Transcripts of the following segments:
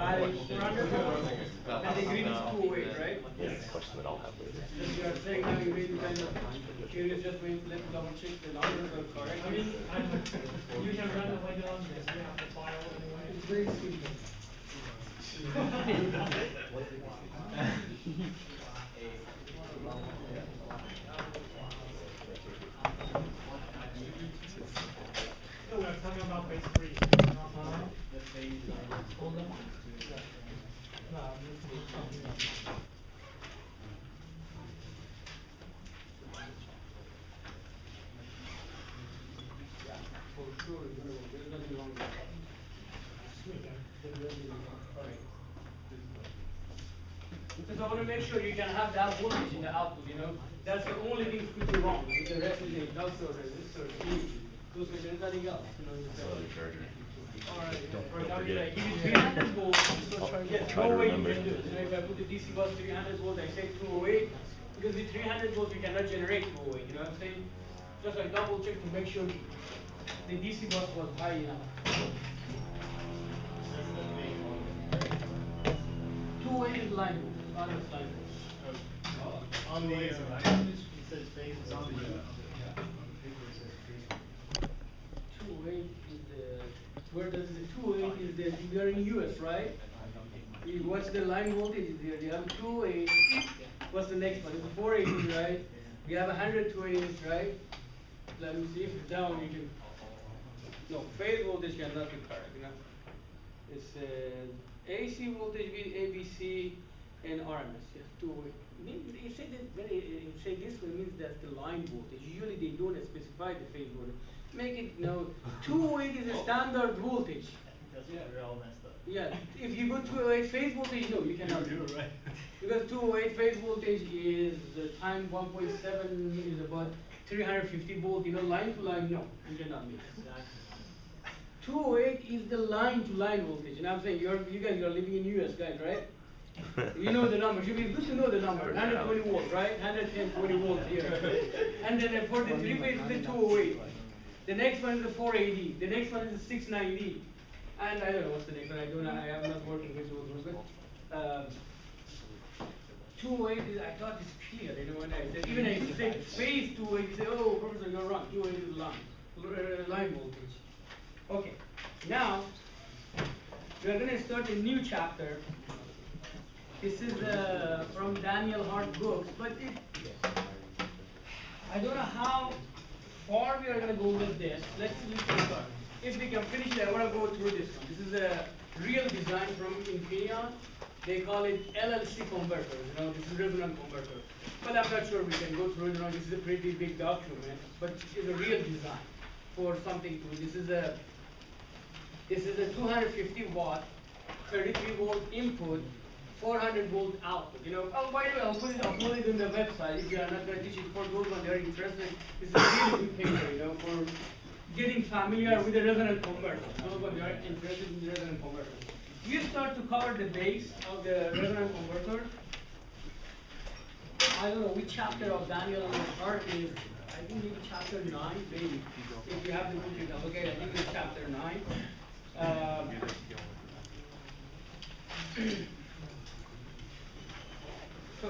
400 volts, and the green is 208, right? Yes. Question that I'll have later. Just you are saying now you need to kind of curious, just going to let double check the numbers are correct. I mean, you can run the window on this. You have to file anyway. It's very simple. So we're talking about phase 3. Hold on. No, For sure, there's nothing wrong with that. Because I want to make sure you can have that voltage in the output, you know. That's the only thing could be wrong. With the rest of the inductor, resistor, those are nothing else, you know. Alright, for example, I give you 300 volts, yes, no way you can do it. You know, if I put the DC bus 300 volts, I say 208, because with 300 volts we cannot generate 208, you know what I'm saying? Just like double check to make sure the DC bus was high enough. 208 is line voltage, not a line voltage. On the, it says phase, it's on the, 208 is the, where does the 208 is the, we are in US, right? What's the line voltage is there? You have 208, what's the next one? It's 480, right? We have 120, right? Let me see if it's down, you can, no, phase voltage cannot be correct, you know? It's AC voltage with ABC and RMS, yes, 208. You say that when you say this one means that's the line voltage. Usually they don't specify the phase voltage. Make it, you know, 208 is a standard voltage. that's why we're all messed up. Yeah, if you go 208 phase voltage, no, you cannot do it. Right. Because 208 phase voltage is time 1.7 is about 350 volt. You know, line to line, no, you cannot mix. 208 is the line to line voltage, and I'm saying you guys are living in US, guys, right? You know the numbers. It's good to know the number. 120 volts, right? 110, 20 volts here. And then for the three phase, it's the 208. The next one is the 480. The next one is the 690. And I don't know what's the next one. I don't know. I am not working with those ones. But 208 is, I thought it's clear. You know, when I said, even if you say phase 208, you say, oh, professor, you're wrong. 208 is line voltage. Okay. Now we are going to start a new chapter. This is from Daniel Hart books, but I don't know how far we are going to go with this. Let's start. If we can finish it, I want to go through this one. This is a real design from Infineon. They call it LLC converters. You know, this is resonant converter. But I'm not sure we can go through it. You know, this is a pretty big document, but it's a real design for something to. This is a 250 watt, 33 volt input, 400 volt output. You know, oh, by the way, I'll upload it on the website if you are not going to teach it. For those who are interested, it's a really good paper, you know, for getting familiar with the resonant converter. Those who are interested in the resonant converter. We start to cover the base of the resonant converter. I don't know which chapter of Daniel Hart is. I think maybe chapter 9, maybe. If you have the book, you can look at it. I think it's chapter 9. So,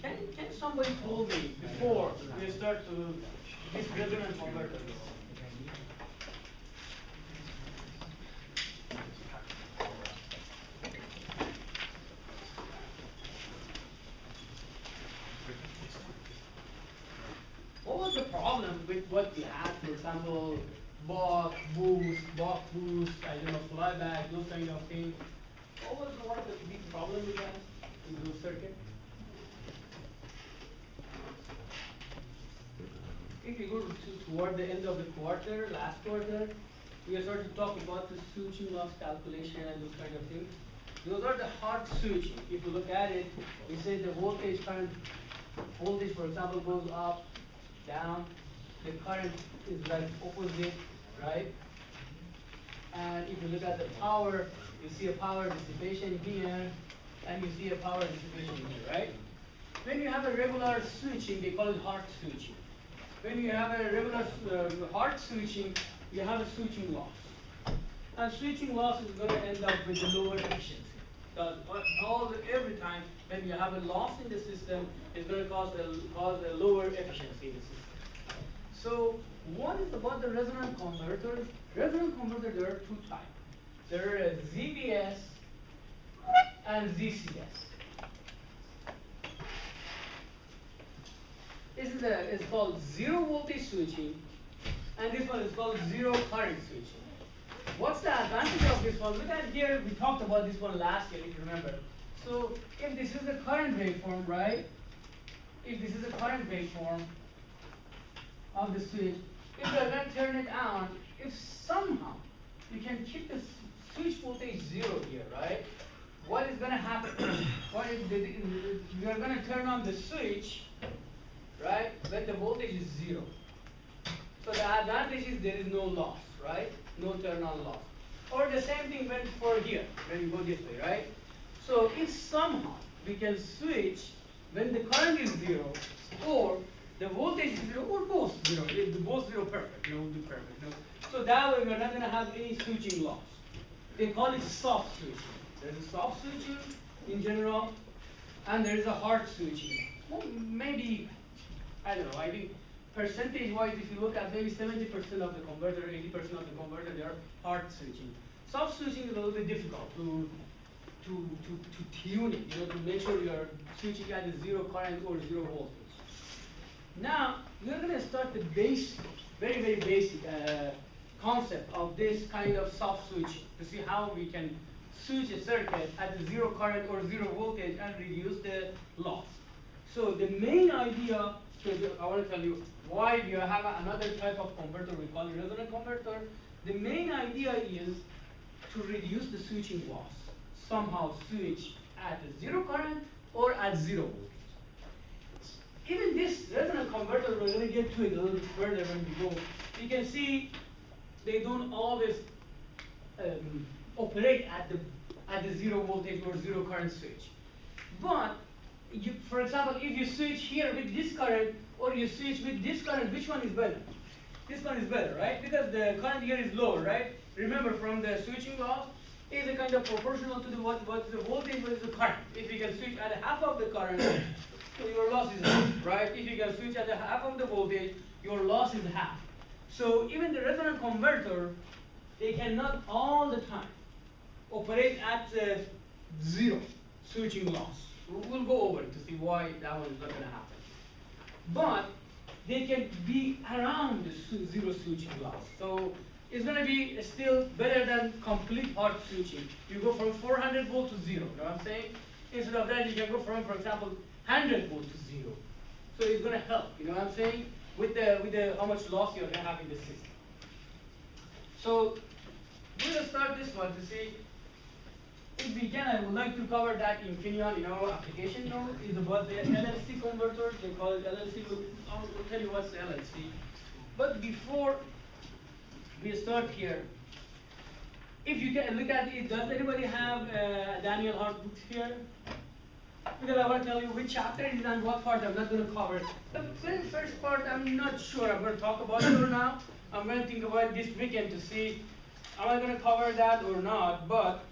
can somebody tell me before we start to this resonant converter? What was the problem with what we had, for example, buck boost, I don't know, flyback, those kind of things? What was one of the big problems we had in those circuits? If we go toward the end of the quarter, last quarter, we are starting to talk about the switching loss calculation and those kind of things. Those are the hard switching. If you look at it, we say the voltage, current voltage, for example, goes up, down. The current is like opposite, right? And if you look at the power, you see a power dissipation here, and you see a power dissipation here, right? When you have a regular switching, they call it hard switching. When you have a regular hard switching, you have a switching loss. and switching loss is going to end up with a lower efficiency. Because every time when you have a loss in the system, it's going to cause a lower efficiency in the system. So what is about the resonant converters? Resonant converters, there are two types. There are ZVS and ZCS. This is called zero voltage switching, and this one is called zero current switching. What's the advantage of this one? Look at here, we talked about this one last year, if you remember. So if this is a current waveform, right? If this is a current waveform of the switch, if you're going to turn it on, if somehow you can keep the switch voltage 0 here, right? What is going to happen? We are going to turn on the switch, right, when the voltage is 0. So the advantage is there is no loss, right? No turn on loss. Or the same thing went for here, when you go this way, right? So if somehow we can switch when the current is 0, or the voltage is 0, or both 0, if both 0, perfect, would be perfect. So that way we're not going to have any switching loss. They call it soft switching. There's a soft switching in general, and there is a hard switching. Well, maybe, I don't know, I think percentage-wise, if you look at maybe 70% of the converter, 80% of the converter, they are hard switching. Soft switching is a little bit difficult to tune it, to make sure you are switching at a 0 current or 0 voltage. Now, we're going to start the basic, very, very basic concept of this kind of soft switching to see how we can switch a circuit at a 0 current or 0 voltage and reduce the loss. So the main idea, so I want to tell you why we have another type of converter we call it resonant converter. The main idea is to reduce the switching loss. Somehow switch at a 0 current or at 0 voltage. Even this resonant converter, we're going to get to it a little bit further when we go. You can see they don't always operate at the 0 voltage or 0 current switch. But for example, if you switch here with this current or you switch with this current, which one is better? This one is better, right? Because the current here is lower, right? Remember, from the switching loss, is a kind of proportional to what is the voltage versus the current. If you can switch at half of the current, so your loss is half, right? If you can switch at half of the voltage, your loss is half. So even the resonant converter, they cannot all the time operate at 0 switching loss. We'll go over it to see why that one is not going to happen. But they can be around the 0 switching loss. So it's going to be still better than complete hard switching. You go from 400 volt to 0, you know what I'm saying? Instead of that, you can go from, for example, 100 volt to 0. So it's going to help, you know what I'm saying? With the how much loss you're going to have in the system. So we're going to start this one to see, if we can, I would like to cover that Infineon, application note is about the LLC converters. They call it LLC. I'll tell you what's LLC. But before we start here, if you can look at it, does anybody have Daniel Hart books here? Because I want to tell you which chapter it is and what part I'm not going to cover. The very first part, I'm not sure I'm going to talk about it or not. I'm going to think about it this weekend to see, am I going to cover that or not? But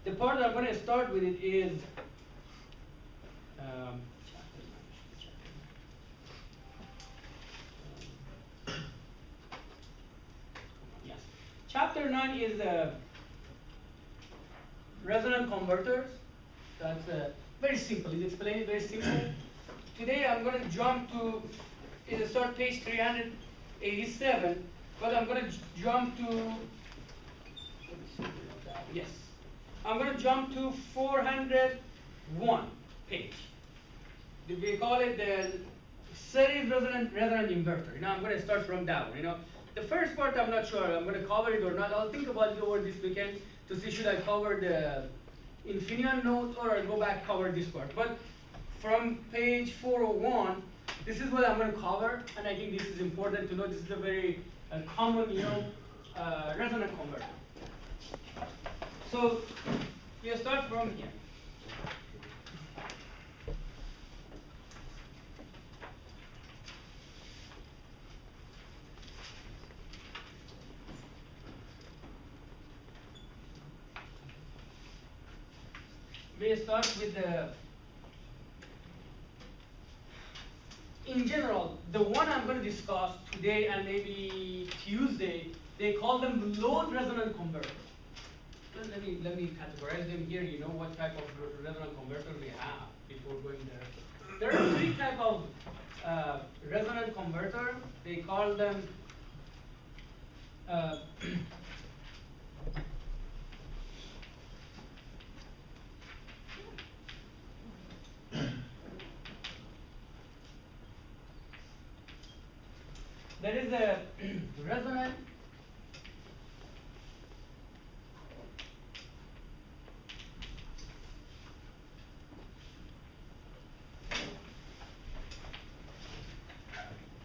the part that I'm going to start with it is yes. Chapter 9 is resonant converters. That's very simple. It's explained very simple. Today I'm going to jump to, it'll start page 387, but I'm going to jump to, yes. I'm going to jump to 401 page. We call it the series resonant inverter. I'm going to start from that one. The first part I'm not sure I'm going to cover it or not. I'll think about it over this weekend to see should I cover the Infineon note or I'll go back cover this part. But from page 401, this is what I'm going to cover, and I think this is important to know. This is a very common, resonant converter. So you start from here. we start with the, in general, the one I'm going to discuss today and maybe Tuesday, they call them load resonant converters. Let me categorize them here. You know what type of resonant converter we have before going there. There are three type of resonant converter. They call them there is a resonant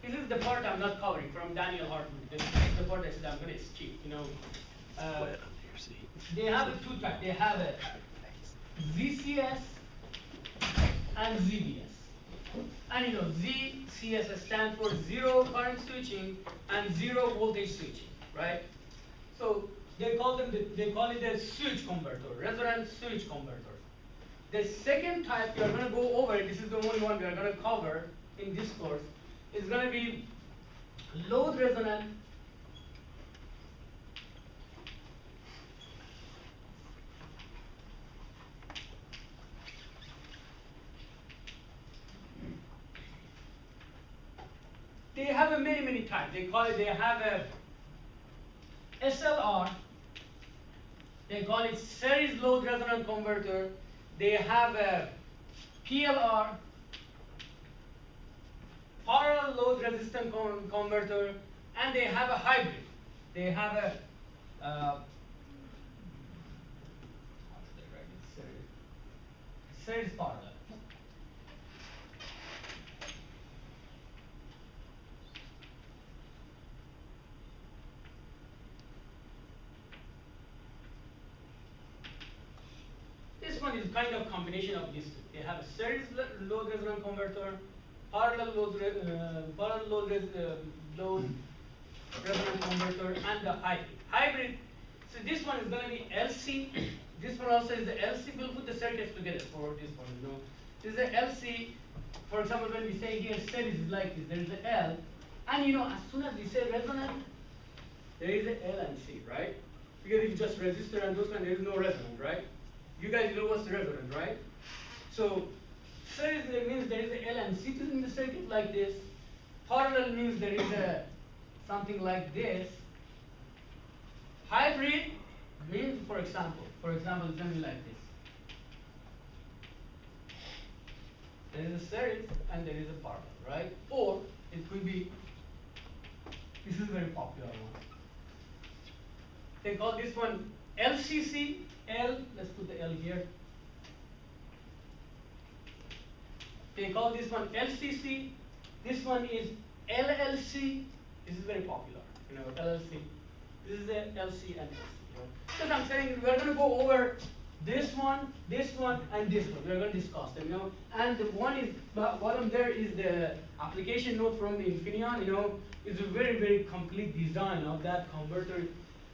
this is the part I'm not covering from Daniel Hartman. This is the part I said I'm going to skip. You know, they have two types. They have a ZCS and ZBS. And you know, ZCS stands for zero current switching and zero voltage switching, right? So they call it a switch converter, resonant switch converter. The second type we are going to go over, this is the only one we are going to cover in this course, is going to be load resonant they have a many types. They call it, they have a SLR, they call it series load resonant converter, they have a PLR, parallel load resistant converter, and they have a hybrid. They have a how should I write it? Series parallel. This one is kind of combination of these two. They have a series load resonant converter, parallel load resonant converter, and the hybrid. Hybrid. So this one is going to be LC. This one also is the LC. We'll put the circuits together for this one. You know, this is the LC. For example, when we say here series is like this, there is a L, and you know, as soon as we say resonant, there is a L and C, right? Because it's just resistor and those kind, there is no resonant, right? You guys know what's the resonant, right? So series means there is a L and C in the circuit like this. Parallel means there is a something like this. Hybrid means, for example, it's going to be like this. There is a series and there is a parallel, right? Or it could be, this is a very popular one. They call this one LCC, L, let's put the L here. They call this one LCC, this one is LLC, this is very popular, you know, LLC. This is the LC and LC. Because I'm saying we're going to go over this one, and this one. We're going to discuss them, you know. And the one is, bottom there is the application note from the Infineon, you know. It's a very complete design of that converter.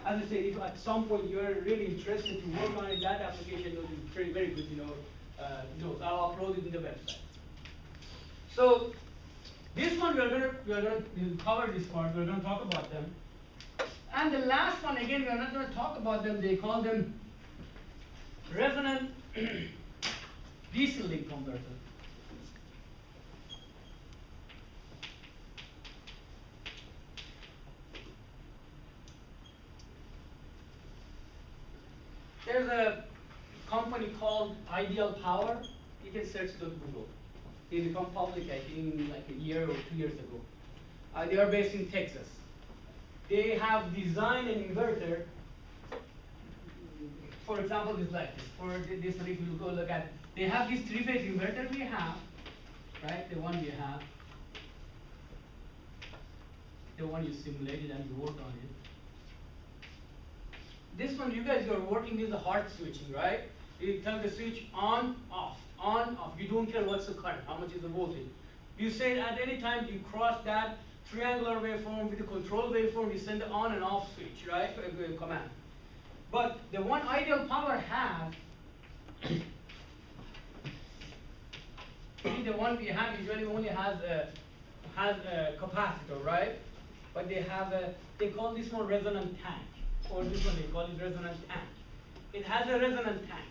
As I say, if at some point you're really interested to work on it, that application note is very good, you know. I'll upload it in the website. So this one we're gonna cover this part. We're gonna talk about them. And the last one, again, we're not gonna talk about them. They call them resonant DC link converter. There's a company called Ideal Power. You can search it on Google. They become public, I think, like a year or 2 years ago. They are based in Texas. They have designed an inverter. For example, it's like this. For this one, if you go look at, they have this three-phase inverter we have, right? The one we have, the one you simulated and you worked on it. This one, you guys are working with the hard switching, right? You turn the switch on, off, on, off. You don't care what's the current, how much is the voltage. You say at any time you cross that triangular waveform with the control waveform, you send the on and off switch, right? Command. But the one Ideal Power has See, the one we have usually only has a capacitor, right? But they call this one resonant tank, or this one they call it resonant tank. It has a resonant tank.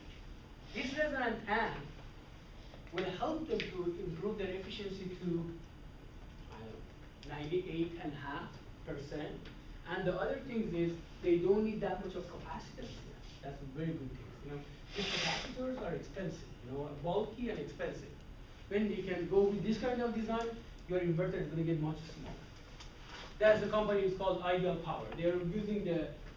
This resonant tank will help them to improve their efficiency to 98.5%. And the other thing is they don't need that much of capacitance here. That's a very good thing. These capacitors are expensive, bulky and expensive. When you can go with this kind of design, your inverter is going to get much smaller. That's the company is called Ideal Power. They are using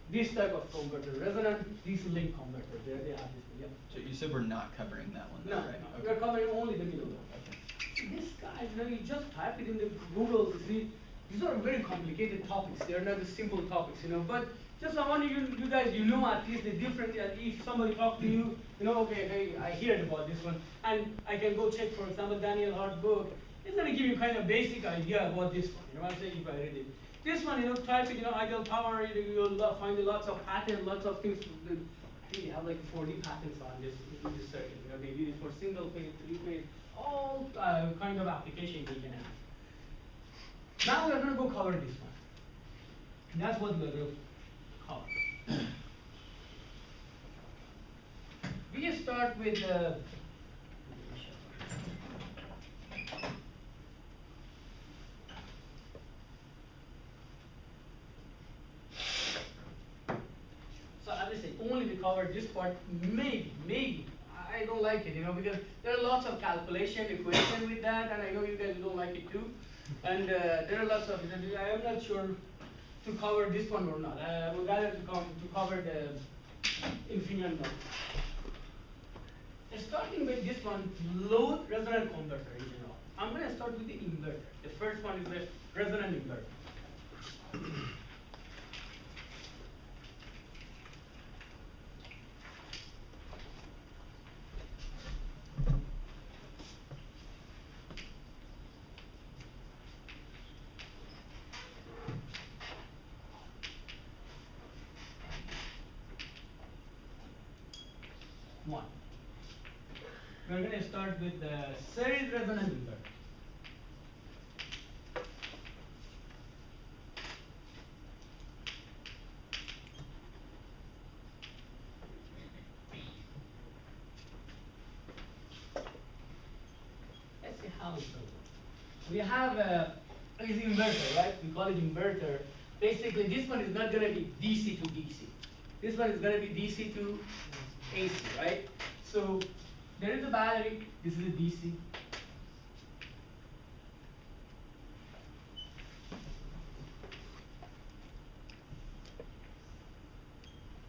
this type of converter, resonant DC link converter. There they have this one. Yeah. So you said we're not covering that one, though, No, right? no. Okay. We're covering only the middle one. Okay. This guy, you just type it in the Google to see. These are very complicated topics. They are not the simple topics, But just I want you guys, at least the difference. If somebody talk to you, okay, hey, I heard about this one, and I can go check, for example, Daniel Hart book. It's gonna give you kind of basic idea about this one. I'm saying if I read it. This one, type it, Ideal Power. You'll find lots of patents, lots of things. I think they have like 40 patents on this circuit. They did it for single phase, 3-phase, all kind of applications we can have. Now we're going to go cover this one. And that's what we're going to cover. We start with so as I said, only we cover this part. Maybe. I don't like it, because there are lots of calculation, equation with that, and I know you guys don't like it too. And there are lots of, I am not sure to cover this one or not. I would rather to cover the infinite node. Starting with this one, load resonant converter in general. I'm going to start with the inverter. The first one is the resonant inverter. One. We're going to start with the series resonant inverter. Let's see how it goes. We have this inverter, right? We call it inverter. Basically, this one is not going to be DC to DC. This one is going to be DC to AC, right? So there is a battery. This is a DC.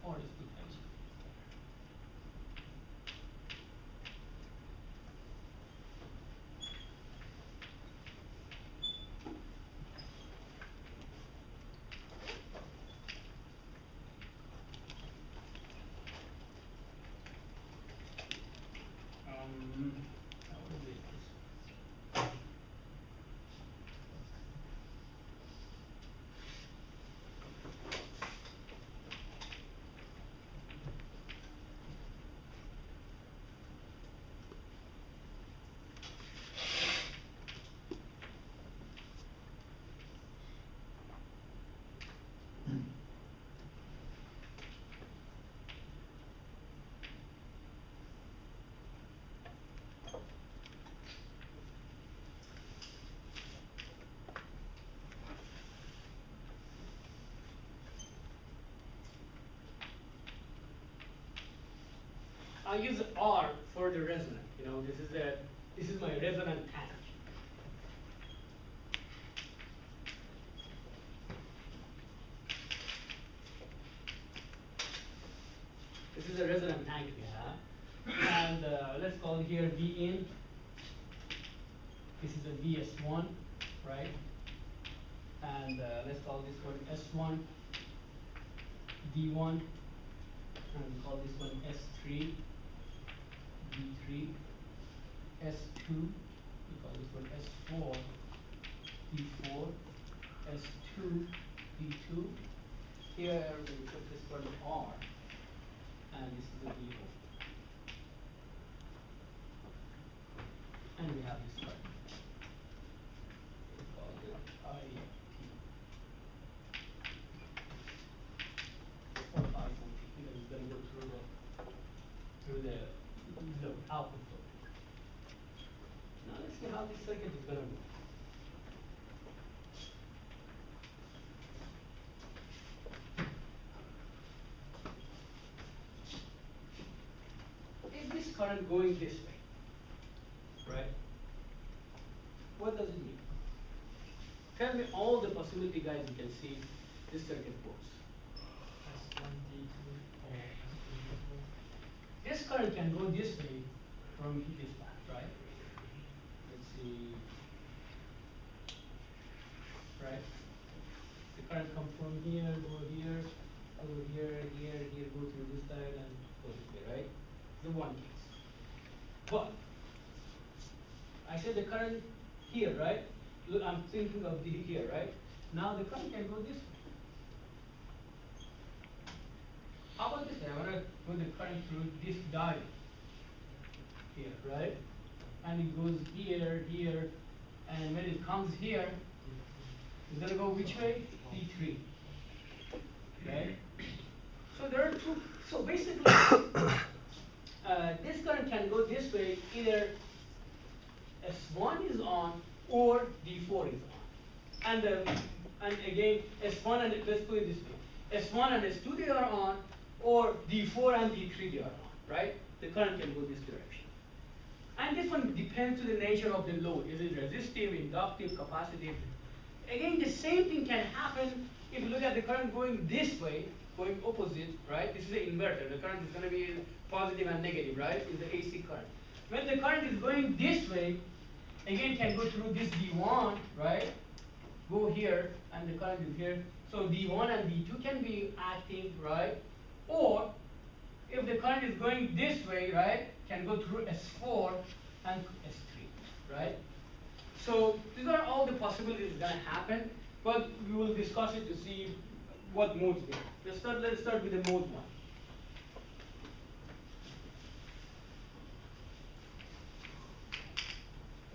Or it's potential. How would we do this? I use R for the resonant. This is my resonant tank. This is a resonant tank we have, and let's call it here V in. This is a VS1, right? And let's call this one S1, D1, and we call this one S3. D3, S2, we call this one S4, D4, S2, D2. Here we put this one R, and this is a D4. And we have this current. It's called the IT. Or 5 voltage, because it's gonna go through the output voltage. Now let's see how this circuit is gonna work. Is this current going this way? Right? What does it mean? Tell me all the possibility, guys, you can see this circuit works. S1, D2, or S2, This current can go this way from this path, right? Let's see. Right? The current come from here, go here, go through this side and go this way, right? The one case. But I said the current here, right? Look, I'm thinking of the here, right? Now the current can go this way. How about this way? I want to go the current through this diode here, right? And it goes here, and when it comes here, it's gonna go which way? D3. Right? So there are two. So basically, this current can go this way. Either S1 is on or D4 is on. And again, S1 and let's put it this way: S1 and S2 they are on, or D4 and D3 they are on. Right? The current can go this direction. And this one depends to the nature of the load. Is it resistive, inductive, capacitive? Again, the same thing can happen if you look at the current going this way, going opposite, right? This is an inverter. The current is going to be positive and negative, right? It's the AC current. When the current is going this way, again can go through this D1, right? Go here, and the current is here. So D1 and D2 can be acting, right? Or if the current is going this way, right, can go through S4 and S3, right? So these are all the possibilities going to happen, but we will discuss it to see what modes there. Let's start with the mode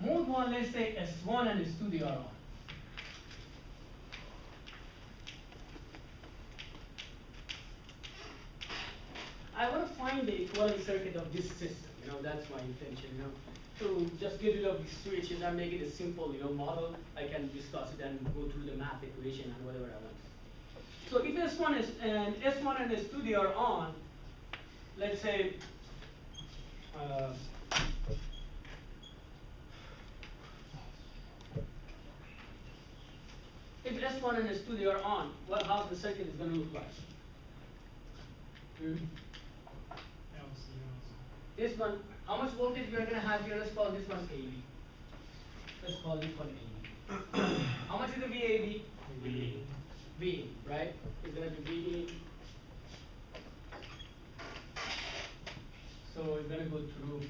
1. Mode 1, let's say S1 and S2 they are on. I want to find the equivalent circuit of this system. That's my intention. To just get rid of these switches and make it a simple, model. I can discuss it and go through the math equation and whatever I want. So if S1 and S2 they are on, let's say. If S1 and S2 they are on, how the circuit is going to look like? This one, how much voltage we are going to have here? Let's call this one AB. Let's call this one AB. How much is the VAB? V, right? It's going to be V. So it's going to go through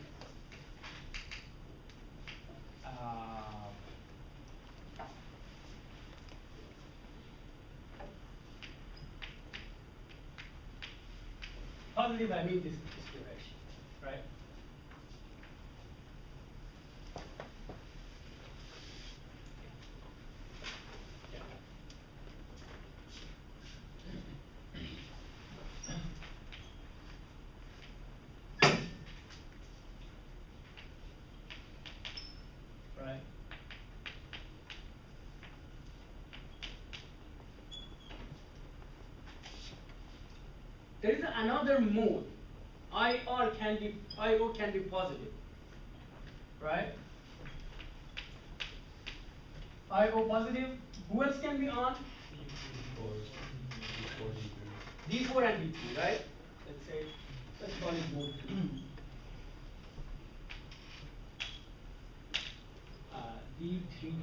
positive, I mean this direction, right? Right. There is another mode. IO can be positive, right? IO positive. Who else can be on? D4 and D3, right? Let's call it mode 2. D3,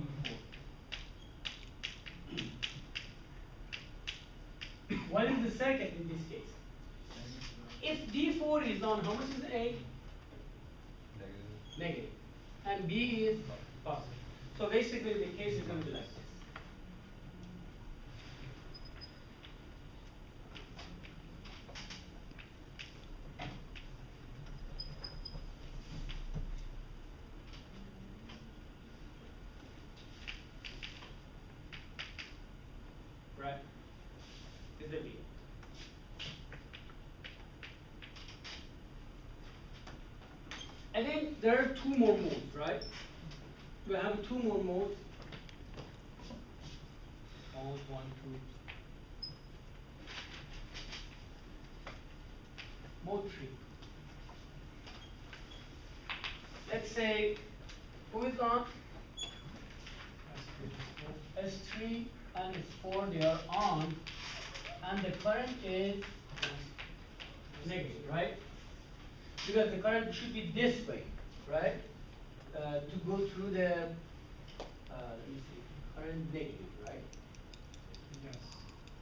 D4. What is the circuit in this case? If D4 is on, how much is A? Negative. And B is positive. So basically the case is going to be like this. there are two more modes, right? We have two more modes. Mode 1, 2. Mode 3. Let's say who is on? S3 and S4, they are on, and the current is negative, right? Because the current should be this way, right? To go through the, let me see, current negative, right? Yes.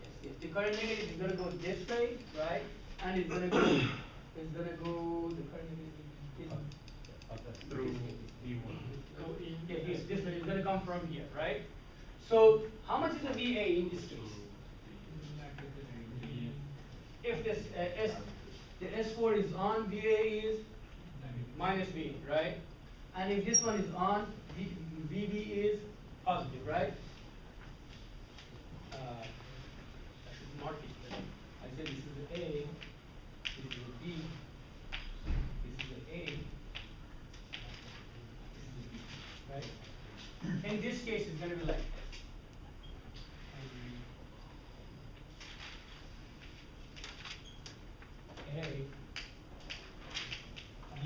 Yes, if the current negative is going to go this way, right? And it's going to go, the current negative is Through E1. go in, yeah, here, this way, it's going to come from here, right? So, how much is the VA in this case? If this the S4 is on, VA is minus V, right? And if this one is on, VB is positive, right? I should mark it. I said this is the A, this is the B, this is the A, this is the B, right? In this case, it's going to be like this. A, B.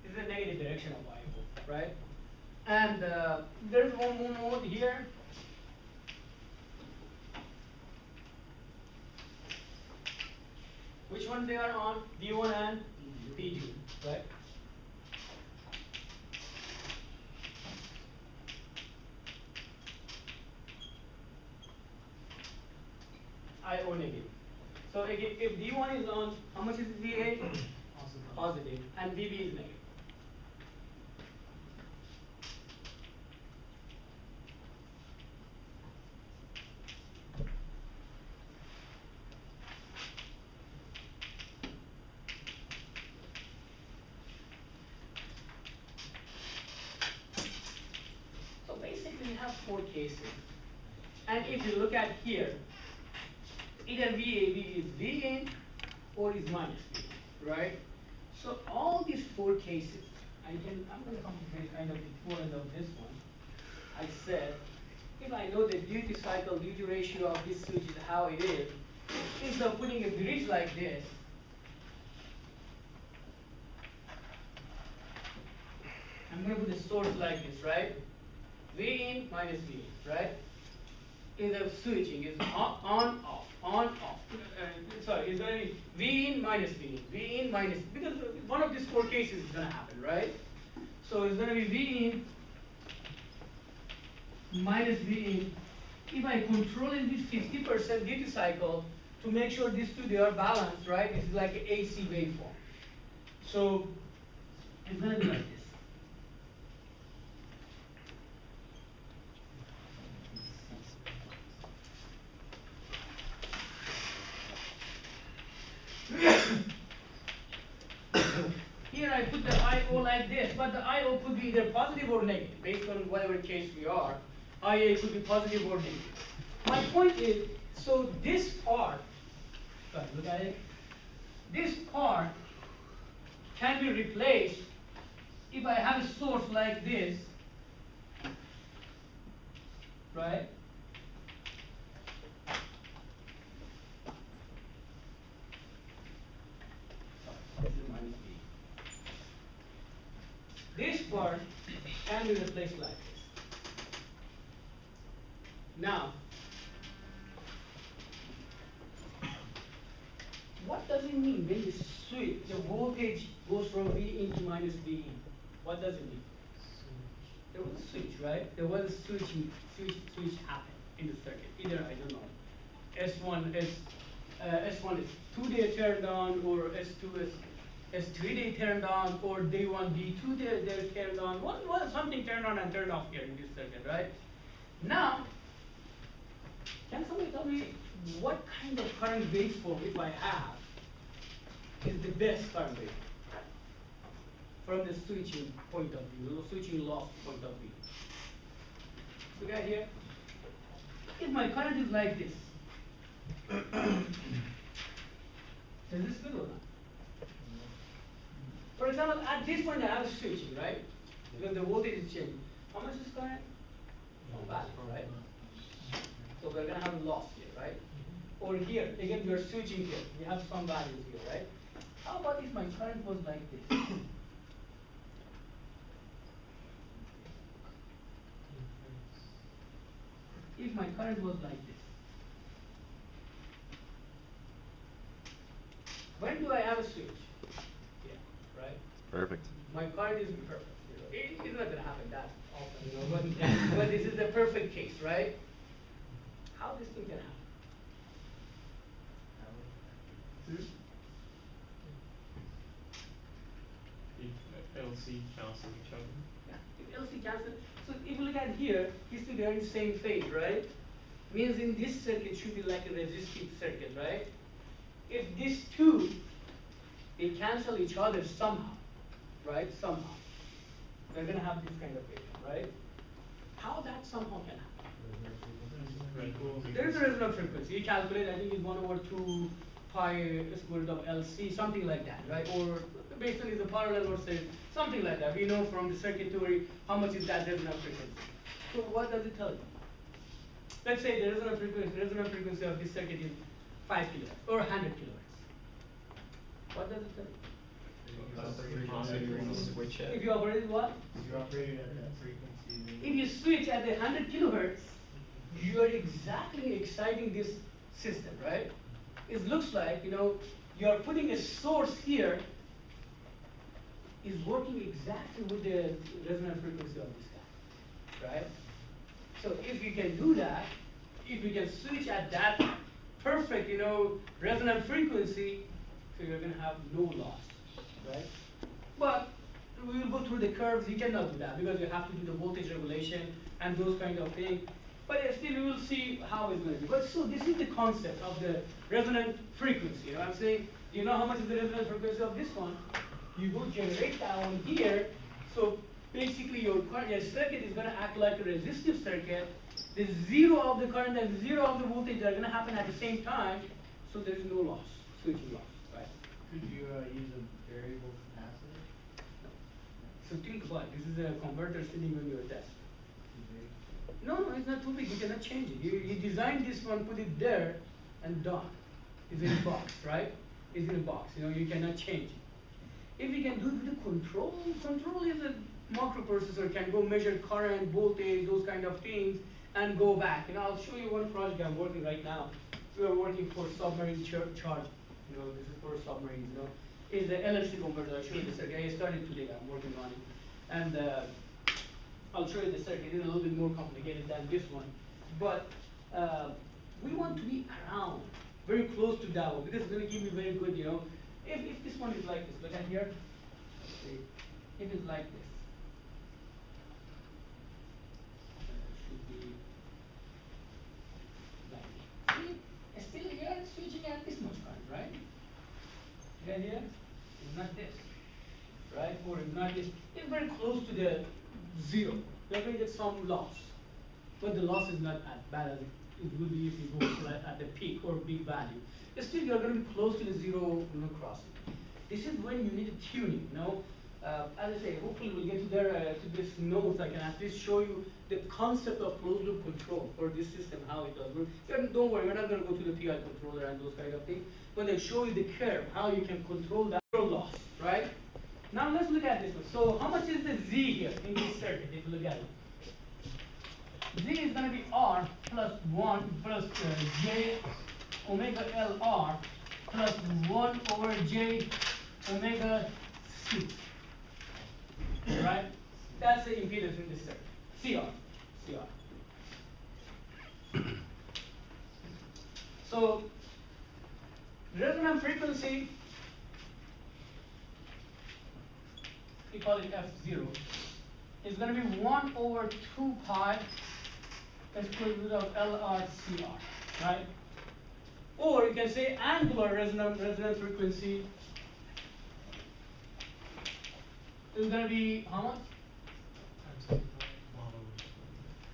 This is the negative direction of IO, right? And there's one more mode here. Which one they are on? D1 and P2, right? IO negative. So again, if D1 is on, how much is VA? Positive. And VB is negative. So basically we have four cases. And if you look at here, either VAB is V in or is minus V, right? So all these four cases, I'm going to complicate kind of the end of this one. I said, if I know the duty cycle, duty ratio of this switch is how it is, instead of putting a bridge like this, I'm going to put the source like this, right? V in minus V in, right? Is a switching, is on, off, sorry, it's going to be V in minus V in minus, because one of these four cases is going to happen, right? So it's going to be V in minus V in. If I control in this 50% duty cycle to make sure these two, they are balanced, right? This is like an AC waveform. So it's going to be like this. Here I put the IO like this, but the IO could be either positive or negative, based on whatever case we are. IA could be positive or negative. My point is, so this part, look at it, this part can be replaced if I have a source like this, right? This part can be replaced like this. Now, what does it mean when you switch, the voltage goes from V in to minus V in? What does it mean? There was a switch, right? There was a switch happened in the circuit. Either, I don't know, S1 is 2 day turned on, or S2 is S3 they turned on, or day 1, D2 they're turned on. Something turned on and turned off here in this circuit, right? Now, can somebody tell me what kind of current waveform, if I have, is the best current waveform? from the switching point of view, switching loss point of view. Look at here. If my current is like this, is this good or not? For example, at this point I have switching, right? Because the voltage is changing. How much is current? Some value, right? So we're gonna have loss here, right? Or here, again we are switching here. We have some values here, right? How about if my current was like this? If my current was like this, when do I have a switch? Yeah, right? Perfect. My current is perfect. It's not gonna happen that often, but this is the perfect case, right? How this thing can happen? LC cancel each other. Yeah, if LC cancel. So if you look at here, these two they are in the same phase, right? Means in this circuit should be like a resistive circuit, right? If these two they cancel each other somehow, right? Somehow. They're gonna have this kind of wave, right? How that somehow can happen? There is a resonant frequency. You calculate, I think it's 1/2 pi square root of LC, something like that, right? Or basically it's a parallel or say something like that. We know from the circuit theory how much is that resonant frequency. So what does it tell you? Let's say the resonant frequency of this circuit is 5 kilohertz or 100 kilohertz. What does it tell you? That's the frequency you're gonna switch at. If you operate what? You operated at that frequency. If you switch at the 100 kilohertz, you are exactly exciting this system, right? It looks like, you are putting a source here, is working exactly with the resonant frequency of this guy, right? So if you can do that, if you can switch at that perfect, resonant frequency, so you're gonna have no loss, right? But we will go through the curves. You cannot do that because you have to do the voltage regulation and those kind of things. But still, we will see how it's going to be. But so this is the concept of the resonant frequency. You know what I'm saying? Do you know how much is the resonant frequency of this one? You go generate that one here. So basically, your circuit is going to act like a resistive circuit. The zero of the current and zero of the voltage are going to happen at the same time. So there is no loss, switching loss, right? Could you use a variable capacitor? So think about it. This is a converter sitting on your desk. No, it's not too big. You cannot change it. You design this one, put it there, and done. It's in a box, right? It's in a box. You cannot change it. If we can do the control is a microprocessor can go measure current, voltage, those kind of things, and go back. I'll show you one project I'm working right now. We are working for submarine charge. This is for submarines. It's the LC converter. I'll show you the circuit. I started today. I'm working on it, and I'll show you the circuit. It's a little bit more complicated than this one, but we want to be around, very close to that one because it's going to give me very good. If this one is like this, look at here. Let's see. If it's like this, should be like this. See, still here switching at this much current, right? Look at here. It's not this, right? Or it's not this. It's very close to the zero. We're going to get some loss, but the loss is not as bad as it would be if you go at the peak or big value. But still, you're going to be close to the zero crossing. This is when you need a tuning. As I say, hopefully we'll get to this notes. I can at least show you the concept of closed loop control for this system, how it does work. Don't worry, we're not going to go to the PI controller and those kind of things. But they show you the curve, how you can control that loss, right? Now let's look at this one. So how much is the Z here in this circuit, if you look at it? Z is going to be R plus 1 plus J omega LR plus 1 over J omega C. Right? That's the impedance in this circuit. CR. So resonant frequency, we call it F0, is going to be 1 over 2 pi square root of LRCR, right? Or you can say angular resonant frequency is going to be how much?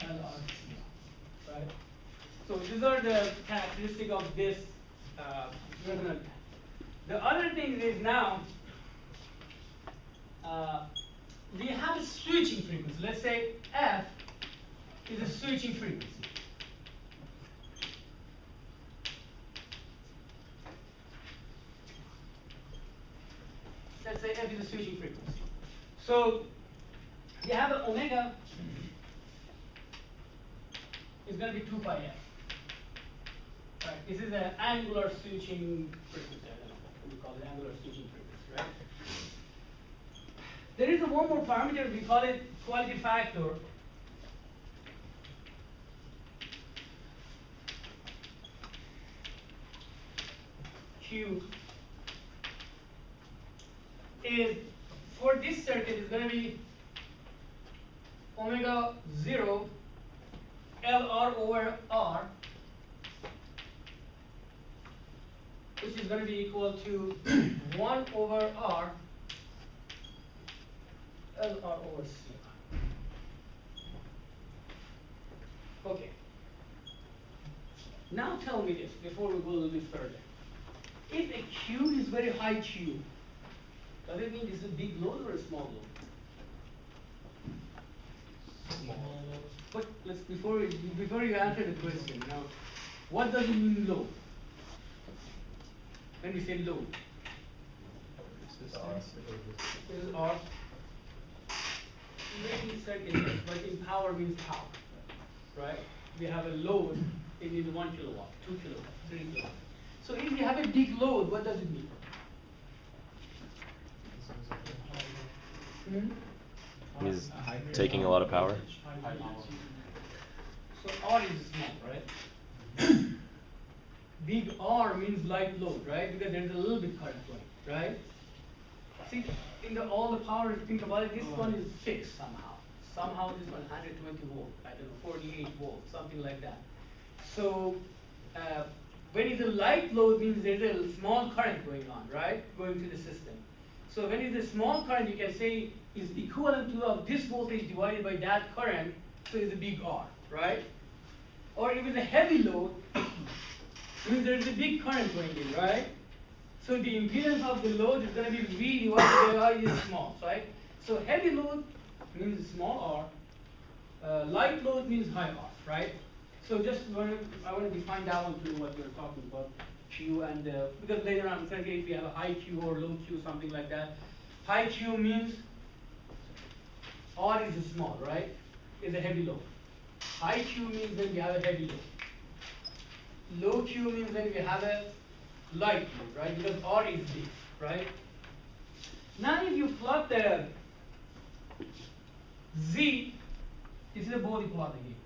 LRC, right? So these are the characteristics of this resonant. The other thing is now we have a switching frequency. Let's say F is a switching frequency. Let's say F is a switching frequency. So we have an omega is going to be 2 pi F. Right. This is an angular switching frequency. I don't know what we call it, angular switching frequency, right? There is one more parameter, we call it quality factor. Q is, for this circuit, is going to be omega 0 LR over R, which is going to be equal to 1 over R LR over C. Okay. Now tell me this before we go a little bit further. If a Q is very high Q, does it mean this is a big load or a small load? Small. But let's before you answer the question, now, what does it mean load? When we say load, this is R. Maybe circuit, but in power means power, right? We have a load, it is 1 kilowatt, 2 kilowatt, 3 kilowatt. So if you have a big load, what does it mean? He's taking a lot of power. So R is small, right? Big R means light load, right? Because there's a little bit current going, right? See, in all the power, think about it, this one is fixed somehow. Somehow this one 120 volt, I don't know, 48 volts, something like that. So when it's a light load means there's a small current going on, right? Going to the system. So when it's a small current, you can say is equivalent to of this voltage divided by that current, so it's a big R, right? Or if it's a heavy load, means there's a big current going in, right? So the impedance of the load is going to be V divided by I is small, right? So heavy load means small R, light load means high R, right? So just I want to define that one to what you're talking about, Q and because later on I'm going to get if you have a high Q or low Q, something like that. High Q means R is small, right? Is a heavy load. High Q means when we have a heavy load. Low Q means when we have a light load, right? Because R is big, right? Now if you plot the Z, this is a body plot again.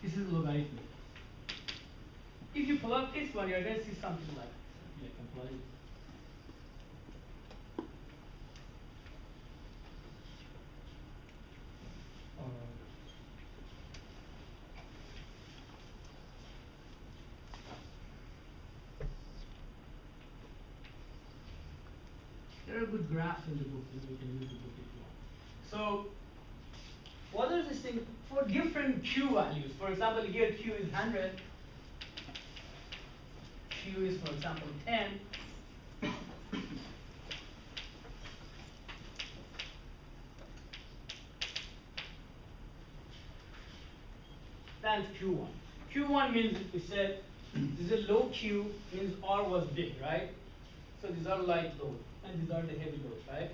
This is logarithmic. If you plug this one, you're going to see something like this. There are good graphs in the book, you can use the book if you want. So, what are these things for different Q values? For example, here Q is 100, Q is, for example, 10. That's Q1. Q1 means we said this is a low Q, means R was big, right? So these are light load, and these are the heavy load, right?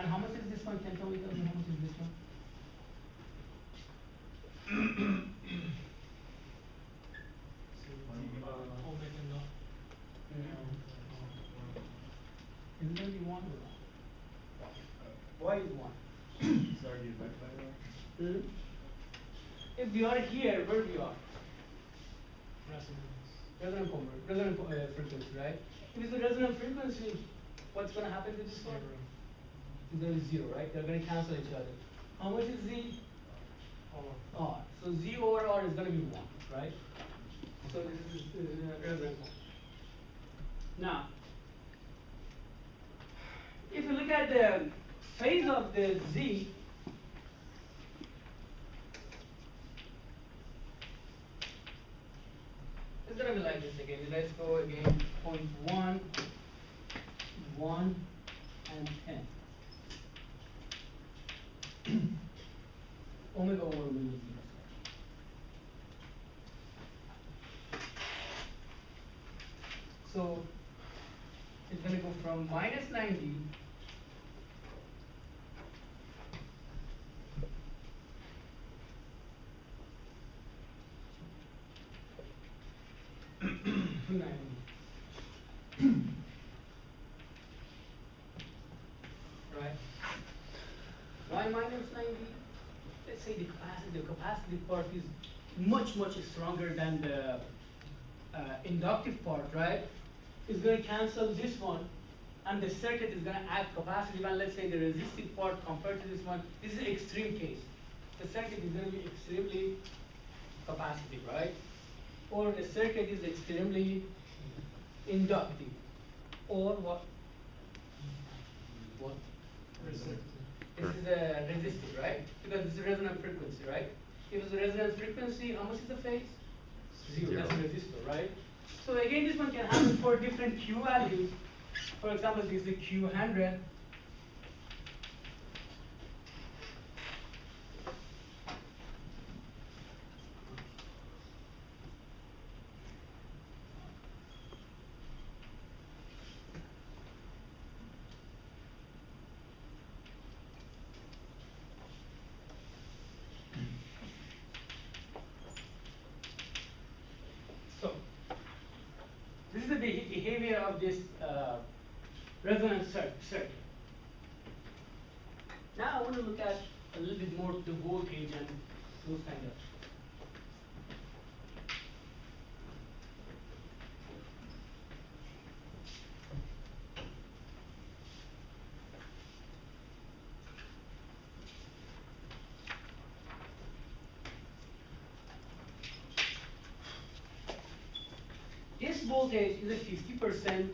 And how much is this one? Can somebody tell me how much is this one? Omega naught. Is it gonna be 1 or not? Why is 1? It's already affected by that. If we are here, where we are? Resonance. Resonant frequency, right? If it's a resonant frequency, what's gonna happen to this one? It's gonna be 0, right? They're gonna cancel each other. How much is Z? R. So Z over R is gonna be 1, right? So this is resonant one. Now, if you look at the phase of the Z, it's gonna be like this again. Let's go again, 0.1, 1, and 10. Omega over omega Z. So it's gonna go from minus 90 to 90. Right? Why minus 90? Let's say the capacity part is much stronger than the inductive part, right? It's going to cancel this one, and the circuit is going to add capacitive, and let's say the resistive part compared to this one. This is an extreme case. The circuit is going to be extremely capacitive, right? Or the circuit is extremely inductive. Or what? What? Resistive. This is a resistive, right? Because it's a resonant frequency, right? If it's a resonant frequency, how much is the phase? 0. That's a resistor, right? So again, this one can happen for different Q values. For example, this is the Q100. So, this is the behavior of this resonant circuit. Now I want to look at a little bit more the voltage and those kind of. This voltage is a 50%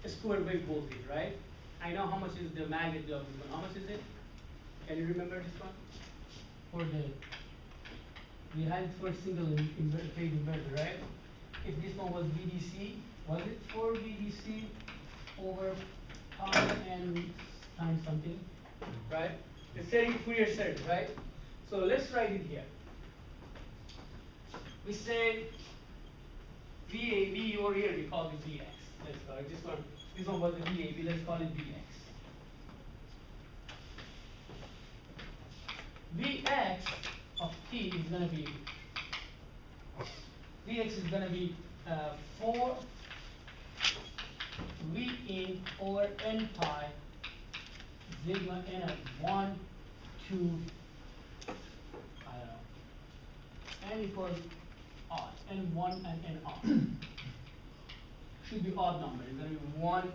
square wave voltage, right? I know how much is the magnitude of this one. How much is it? Can you remember this one? For the, we had for single phase inverter, right? If this one was VDC, was it 4 VDC over pi n times something, right? It's setting Fourier series, right? So let's write it here. We say VAB over here, we call it VX. Let's call it this one. This one was the VAB, let's call it VX. Vx of t is going to be, Vx is going to be 4 V in over n pi sigma n of 1 to, I don't know, n equals odd, n1 and n odd. Should be odd number. It's going to be 1,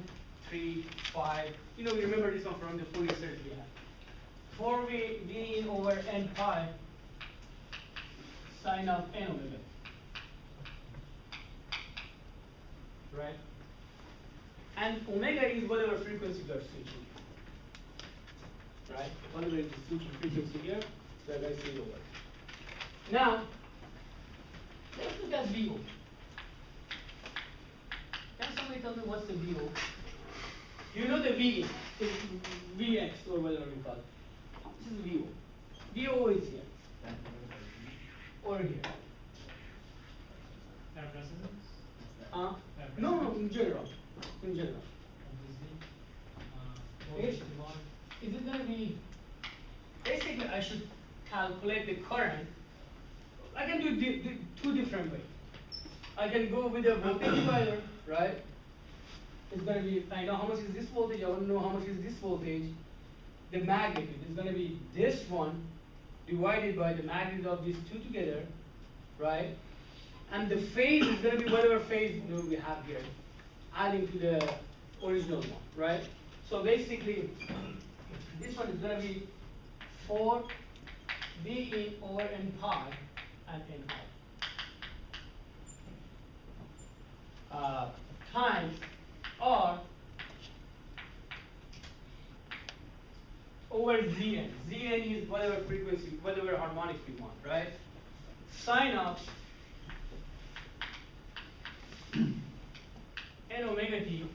3, 5. You know, we remember this one from the Fourier series we had. 4 V in over n pi sine of n omega. Right? And omega is whatever frequency you are switching. Right? Whatever is the switching frequency here, so I guys see over. Now, let's look at VO. Can somebody tell me what's the VO? You know the V is Vx or whatever we call it. This is VO. VO is here. Or here. That resonance? No, in general. In general. Voltage Yes. demand. is it going to be, basically I should calculate the current. I can do two different ways. I can go with a voltage divider, right? It's going to be, I know how much is this voltage, I want to know how much is this voltage. The magnitude is going to be this one divided by the magnitude of these two together, right? And the phase is going to be whatever phase we have here, adding to the original one, right? So basically, this one is going to be 4 V in over N pi and N pi times R over Zn. Zn is whatever frequency, whatever harmonics we want, right? Sine of N omega t.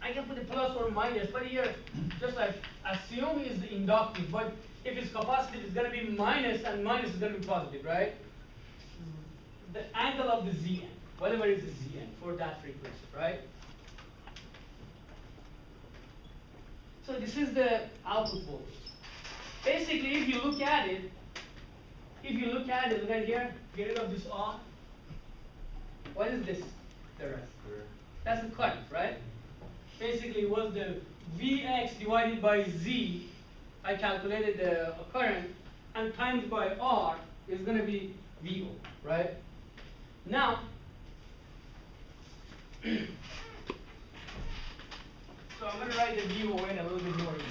I can put a plus or minus, but here, just like assume is inductive, but if it's capacitive, it's going to be minus, and minus is going to be positive, right? The angle of the Zn, whatever is the Zn for that frequency, right? So this is the output voltage. Basically, if you look at it, look at here, get rid of this R. What is this? The rest. That's the current, right? Basically, it was the Vx divided by Z. I calculated the current, and times by R is going to be VO, right? Now, so I'm going to write the VON a little bit more easy.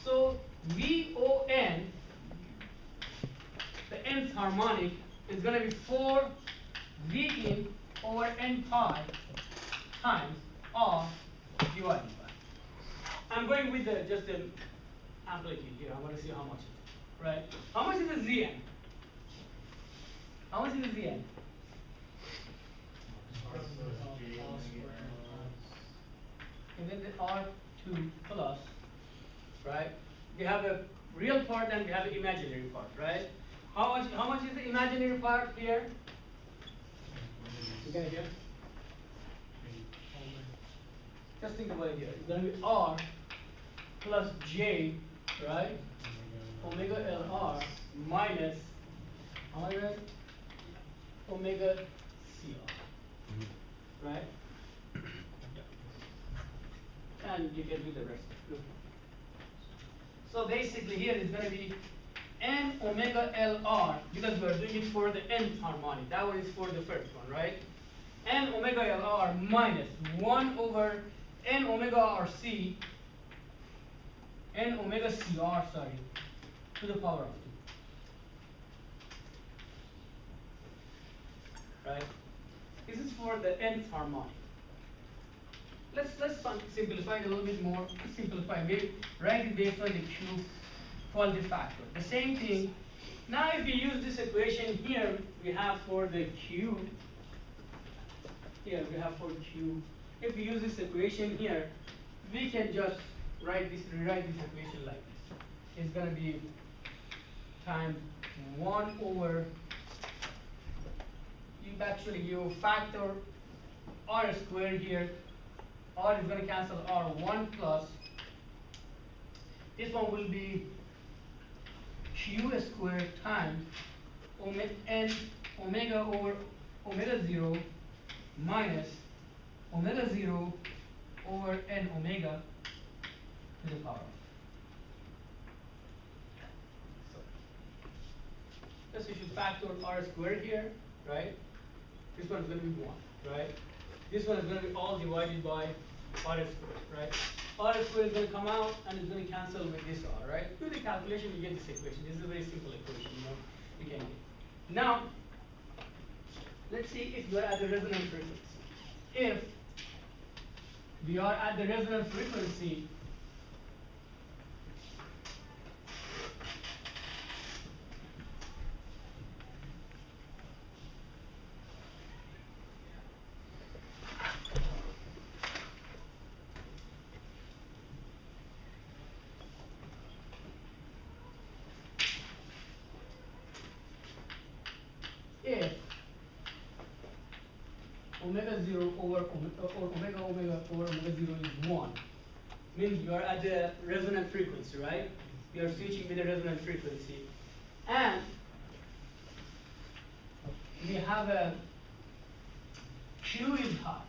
So VON, the nth harmonic, is going to be 4 V in over N pi times R divided by. I'm going with just the amplitude here. I want to see how much it is, right? How much is the Zn? How much is the Zn? And then the R2 plus, right? We have a real part and we have an imaginary part, right? How much is the imaginary part here? You can hear? Just think about it here. It's going to be R plus J, right? Omega LR minus, how much is it? Omega CR, right? And you can do the rest. So basically here is going to be N omega LR, because we are doing it for the nth harmonic. That one is for the first one, right? N omega LR minus 1 over N omega RC, N omega CR, sorry, to the power of 2. Right? This is for the nth harmonic. Let's simplify it a little bit more. Simplify, maybe write it based on the Q quality factor. The same thing. Now if we use this equation here, we have for the Q. Here we have for Q. If we use this equation here, we can just rewrite this equation like this. It's going to be times 1 over, you factor R squared here. R is going to cancel R1 plus. This one will be Q squared times N omega over omega 0 minus omega 0 over N omega to the power. Just you should factor R squared here, right? This one is going to be 1, right? This one is going to be all divided by R squared, right? R squared is going to come out and it's going to cancel with this R, right? Do the calculation, you get this equation. This is a very simple equation, you can get. Now, let's see if we are at the resonant frequency. If we are at the resonant frequency, if omega 0 over omega over omega 0 is 1, Means you are at the resonant frequency, right? You are switching with the resonant frequency. And we have a Q is high.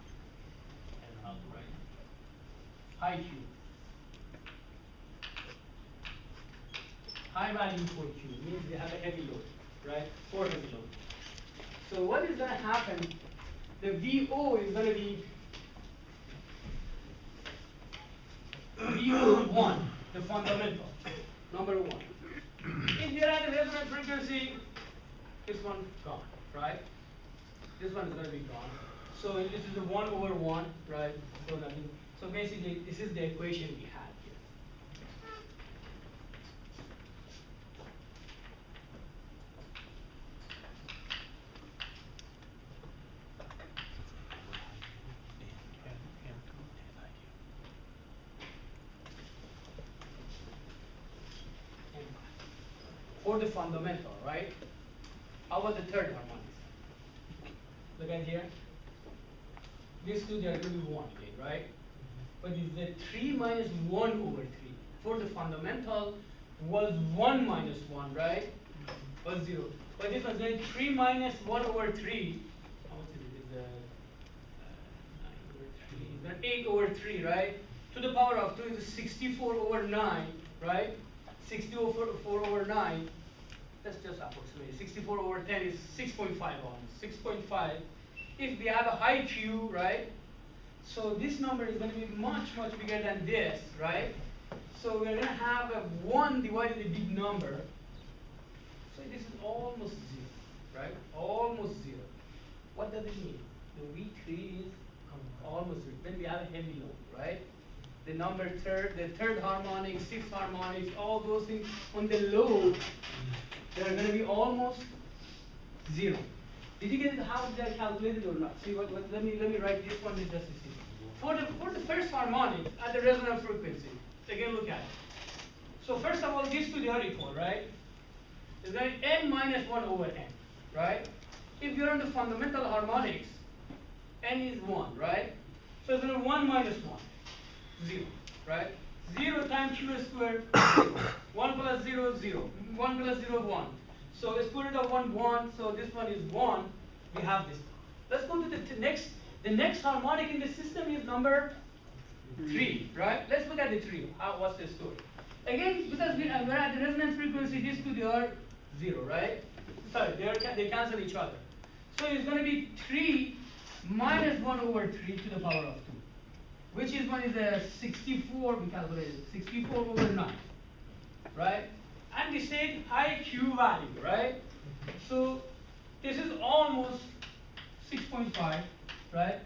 High Q. High value for Q means they have a heavy load, right? For heavy load. So what is going to happen? The VO is going to be VO1, the fundamental, number one. If you are at the resonant frequency, this one gone, right? This one is going to be gone. So this is the 1 over 1, right? So nothing. So basically, this is the equation we had here. For the fundamental, right? How about the third harmonics? Look at here. These two, they are going to be 1 again, right? But is the 3 minus 1 over 3. For the fundamental was 1 minus 1, right? Was 0. But this was then 3 minus 1 over 3. How much is it? It's 9 over 3. It's 8 over 3, right? To the power of 2 is 64 over 9, right? 64 over 9. That's just approximately. 64 over 10 is 6.5 on 6.5. If we have a high Q, right? So this number is going to be much bigger than this, right? So we're going to have a 1 divided a big number. So this is almost 0, right? Almost 0. What does it mean? The V3 is almost 0. Then we have a heavy load, right? The number the third harmonic, sixth harmonics, all those things on the load, they're going to be almost 0. Did you get it? How did I calculate it or not? See what let me write this one just to see. For the first harmonic at the resonant frequency, again look at it. So first of all, these two they are equal, right? It's going to be n minus 1 over n, right? If you're on the fundamental harmonics, n is 1, right? So it's going to be 1 minus 1, 0, right? 0 times q squared, 1 plus 0, 0. 1 plus 0, 1. So the square root of 1, 1. So this one is 1. We have this. Let's go to the next. The next harmonic in the system is number 3, right? Let's look at the 3. What's the story? Again, because we're at the resonance frequency, these two they are 0, right? Sorry, they cancel each other. So it's going to be 3 minus 1 over 3 to the power of 2. Which is one is a 64, we calculated 64 over 9, right? And we said high Q value, right? So this is almost 6.5, right?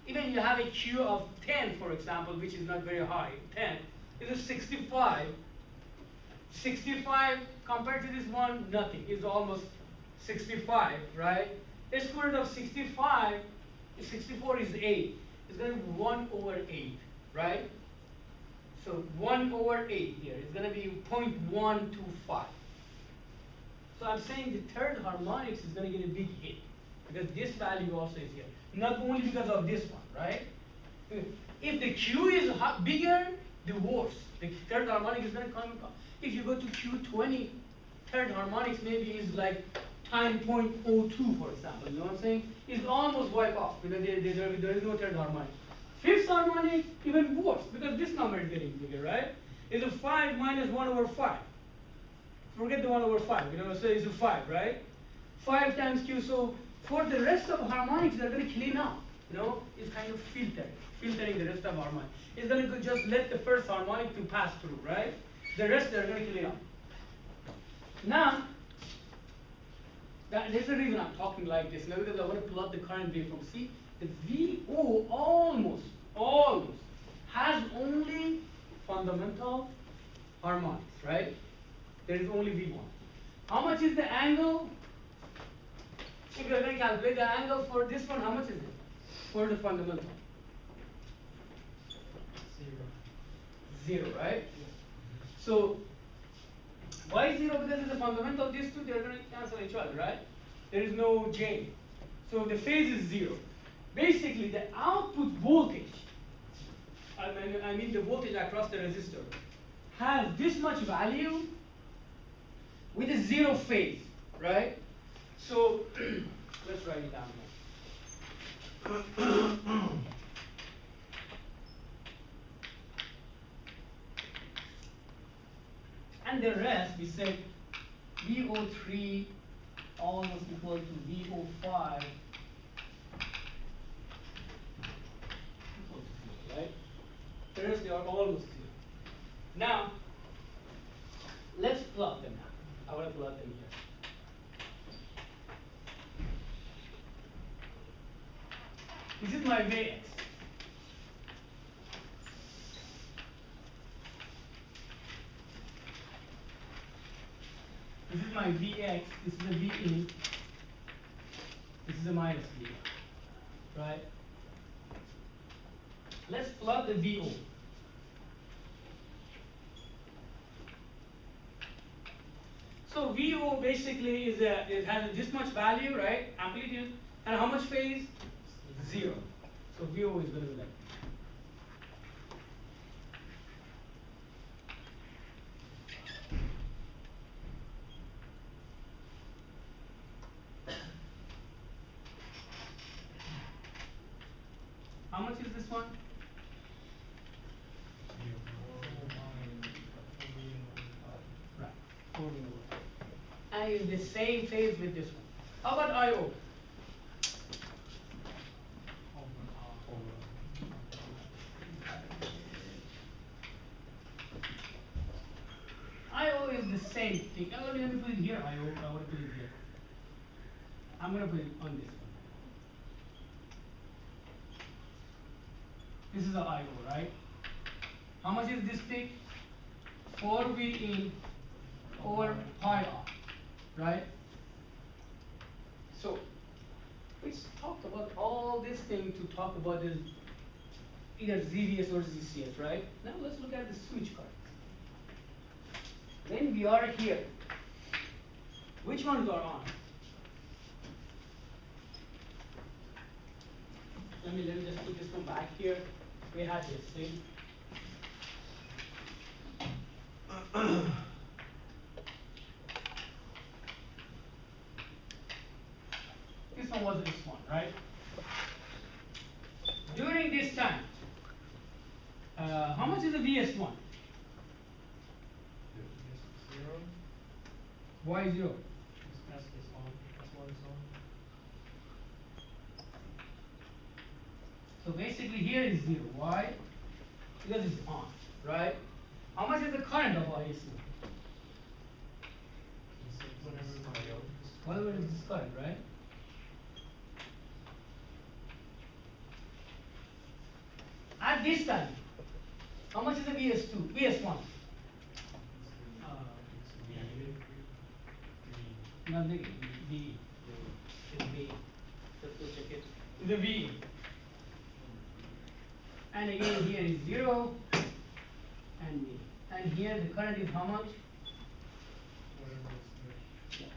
Even you have a Q of 10, for example, which is not very high, 10, this is 65. 65 compared to this one, nothing. It's almost 65, right? The square root of 65, 64 is 8. It's going to be 1 over 8, right? So 1 over 8 here is going to be 0.125. So I'm saying the third harmonics is going to get a big hit because this value also is here. Not only because of this one, right? If the Q is bigger, the worse. The third harmonic is going to come. If you go to Q20, third harmonics maybe is like time 0.02, for example. You know what I'm saying? It's almost wiped off because there is no third harmonic. Fifth harmonic, even worse because this number is getting bigger, right? It's a 5 minus 1 over 5. Forget the 1 over 5. You know, so it's a 5, right? 5 times Q. So for the rest of harmonics, they're going to clean up. You know, it's kind of filtering the rest of harmonics. It's going to just let the first harmonic to pass through, right? The rest they're going to clean up. Now, there's a reason I'm talking like this. Now, because I want to plot the current waveform. See, the VO almost has only fundamental harmonics, right? There is only V1. How much is the angle? If you're going to calculate the angle for this one, how much is it? For the fundamental? 0, right? So, why 0? Because it's a fundamental. These two, they're going to cancel each other, right? There is no J. So the phase is 0. Basically, the output voltage, I mean the voltage across the resistor, has this much value with a zero phase, right? So let's write it down here. And the rest we said VO3 almost equal to VO5 equal to 0, right? The rest they are almost 0. Now let's plot them now. I want to plot them here. This is my Vx. This is my Vx, this is the Vin, this is the minus V, right? Let's plot the VO. So VO basically is it has this much value, right? Amplitude, and how much phase? 0. So VO is going to be like. How much is this one? Right. 4 milliwatt. And it's the same phase with this one. How about IO? IO is the same thing. Oh, let me put it here. IO, I want to put it here. I'm going to put it on this one. This is the IO, right? How much is this peak? 4V in over pi r, right? So, we talked about all this thing to talk about this either ZVS or ZCS, right? Now let's look at the switch current. When we are here, which ones are on? Let me just put this one back here. We had this thing. This one was this one, right? During this time, how much is the VS1? 0. Why 0? That's this on. That's what it's on. So basically here is 0. Why? Because it's on, right? How much is the current of IC? Whatever is this current, right? At this time, how much is the VS2? VS1? No, negative. V. It's V. Let's go check it. It's a V. And again here is 0 and V. And here the current is how much? Yeah.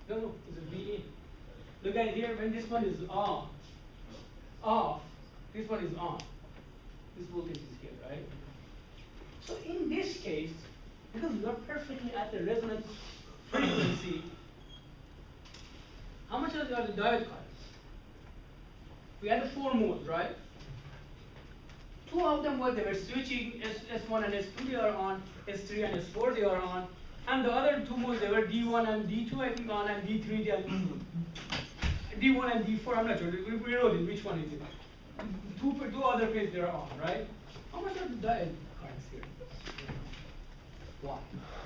No, it's a V in. Look at here when this one is off, this one is on. This voltage is here, right? So in this case, because we are perfectly at the resonant frequency, how much are the diode currents? We had the 4 modes, right? 2 of them were they were switching S1 and S2 they are on, S3 and S4 they are on, and the other 2 modes they were D1 and D2 I think on, and D3 they are D1 and D4 I'm not sure. We wrote it. Which one is it? Two other phases they are on, right? How much are the diode currents here? Why?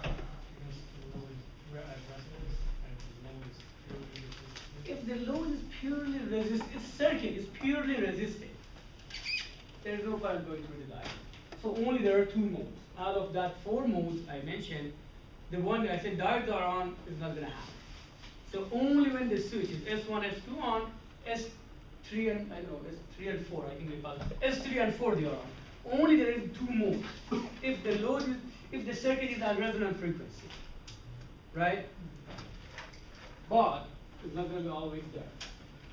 Because the load we're at resonance and the load is purely resistive. If the load is purely resistive, its circuit is purely resistive, there is no current going through the diode. So only there are 2 modes. Out of that 4 modes I mentioned, the one I said diodes are on is not going to happen. So only when the switch is S1, S2 on, S3 and S3 and 4 I think we call it. S3 and 4 they are on. Only there is 2 modes. If the load is, if the circuit is at resonant frequency, right? but it's not going to be always there.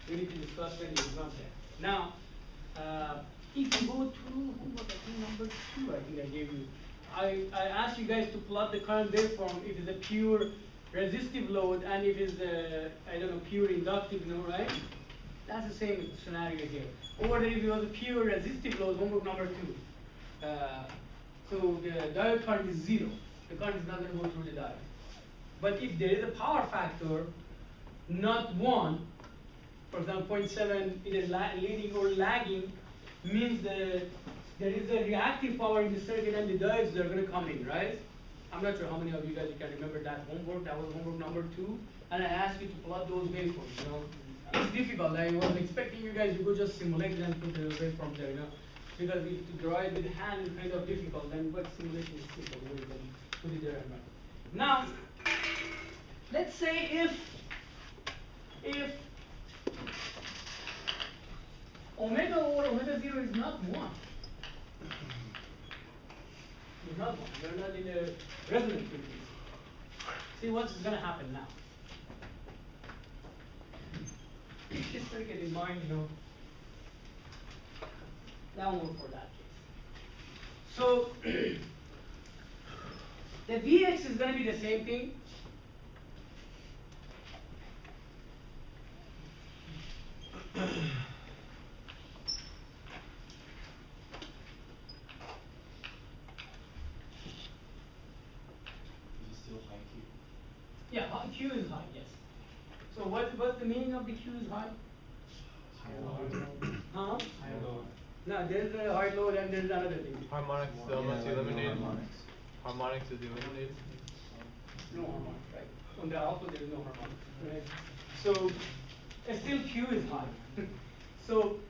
We need to discuss when it's not there. Now, if you go to, what I think number 2, I think I gave you. I asked you guys to plot the current waveform if it's a pure resistive load and if it's a, I don't know, pure inductive, you know, right? That's the same scenario here. Or if it was a pure resistive load, homework number 2. So the diode current is 0. The current is not going to go through the diode. But if there is a power factor, not 1, for example, 0.7 either leading or lagging, means that there is a reactive power in the circuit and the diodes that are going to come in, right? I'm not sure how many of you guys can remember that homework. That was homework number 2. And I asked you to plot those waveforms, you know. It's difficult. I was expecting you guys to go just simulate it and put the waveforms there, you know. Because if to draw it with hand is kind of difficult, then what simulation is simple, you can put it there and run. Now, let's say if omega over omega 0 is not 1. It's not 1. You're not in a resonant frequency. See what's going to happen now. Just circuit in mind, you know. Now more for that case. So the Vx is going to be the same thing. Yeah, Q is high, yes. So what's the meaning of the Q is high? Huh? No, there's a high load and there's another thing. Harmonics still must be eliminated. Harmonics is eliminated. No harmonics, right? On the output there is no harmonics, right? So still Q is high. So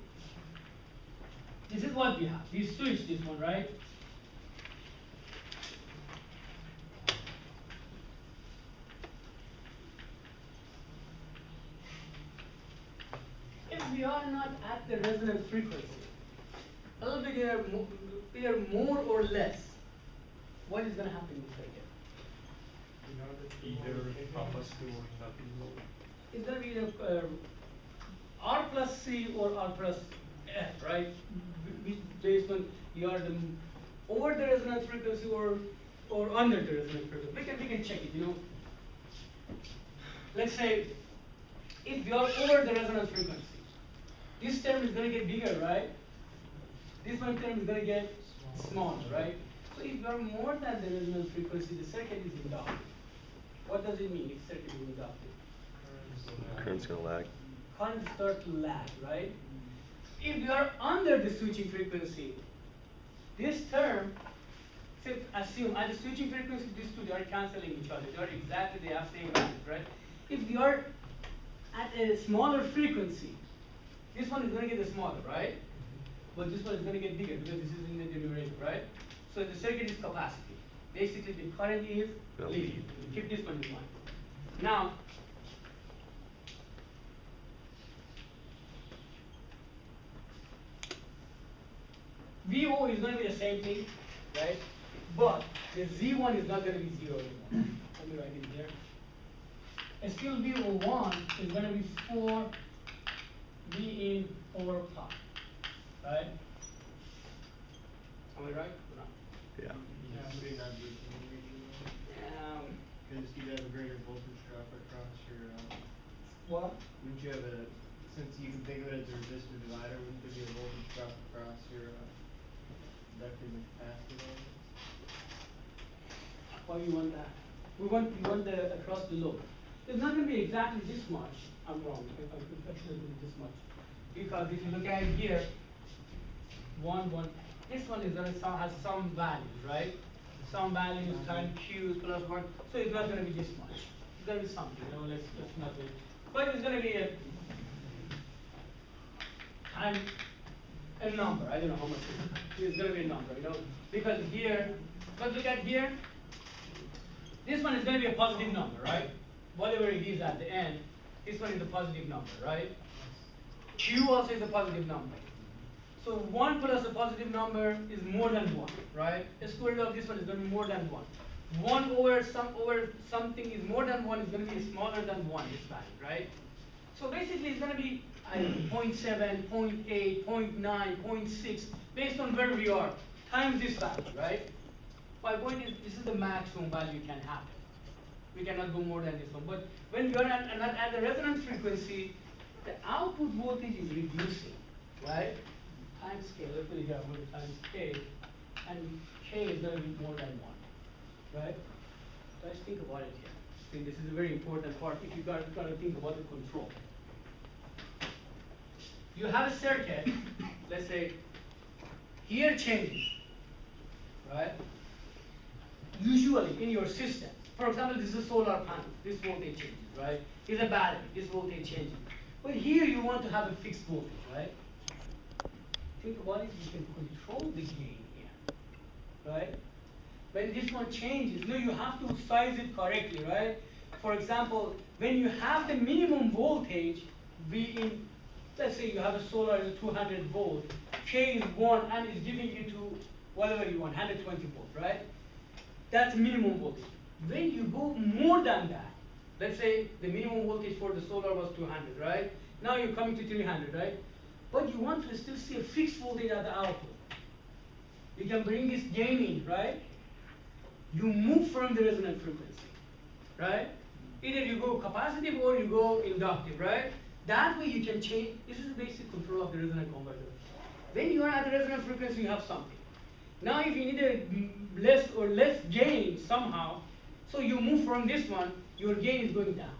this is what we have. We switch this one, right? If we are not at the resonant frequency, a little bit either more or less, what is going to happen in the circuit? Either alpha C or nothing low. It's going to be either R plus C or R plus F, right? Based on you are over the resonance frequency or under the resonance frequency. We can check it, you know. Let's say if you are over the resonance frequency, this term is going to get bigger, right? This one term is going to get smaller, right? So if you are more than the resonance frequency, the circuit is inductive. What does it mean if circuit is inductive? Current's gonna lag. Current start to lag, right? If you are under the switching frequency, this term, say, assume at the switching frequency, these two, they are canceling each other. They are exactly, they have same values, right? If you are at a smaller frequency, this one is going to get smaller, right? But this one is going to get bigger because this is in the numerator, right? So the circuit is capacity. Basically, the current is leading. Keep this one in mind. Now, VO is going to be the same thing, right? But the Z1 is not going to be 0 anymore. Let me write it here. And still VO1 is going to be 4 V in over pi, right? Am I right or not? Yeah. Because you have a greater voltage drop across your. What? Wouldn't you have a, since you can think of it as a resistor divider, wouldn't there be a voltage drop across your inductive and capacitor? Why you want that? We want the across the load. It's not going to be exactly this much. I'm wrong. I should have been this much. Because if you look at it here, 1, 1, this one is going to has some values, right? Some values times Q plus 1. So it's not going to be this much. It's going to be something. You know, let's not do it. But it's going to be a time, a number. I don't know how much it is. It's going to be a number, you know, because here, but look at here. This one is going to be a positive number, right? Whatever it is at the end, this one is a positive number, right? Q also is a positive number. So 1 plus a positive number is more than 1, right? The square root of this one is going to be more than 1. 1 over something is more than 1 is going to be smaller than 1, this value, right? So basically it's going to be 0.7, 0.8, 0.9, 0.6, based on where we are, times this value, right? My point is, this is the maximum value can happen. We cannot go more than this one. But when you are at the resonance frequency, the output voltage is reducing, right? Times k, let's put it here, I'm going to times k, and k is going to be more than 1, right? Let's think about it here. See, this is a very important part if you got to think about the control. You have a circuit, let's say, here changes, right? Usually in your system, for example, this is a solar panel, this voltage changes, right? It's a battery, this voltage changes. But here you want to have a fixed voltage, right? Think about it, you can control the gain here, right? When this one changes, no, you have to size it correctly, right? For example, when you have the minimum voltage, be in, let's say you have a solar is 200 volt, K is 1 and is giving you to whatever you want, 120 volt, right? That's minimum voltage. When you go more than that, let's say the minimum voltage for the solar was 200, right? Now you're coming to 300, right? But you want to still see a fixed voltage at the output. You can bring this gain in, right? You move from the resonant frequency, right? Either you go capacitive or you go inductive, right? That way you can change. This is the basic control of the resonant converter. When you are at the resonant frequency, you have something. Now if you need a less gain somehow, so you move from this one, your gain is going down.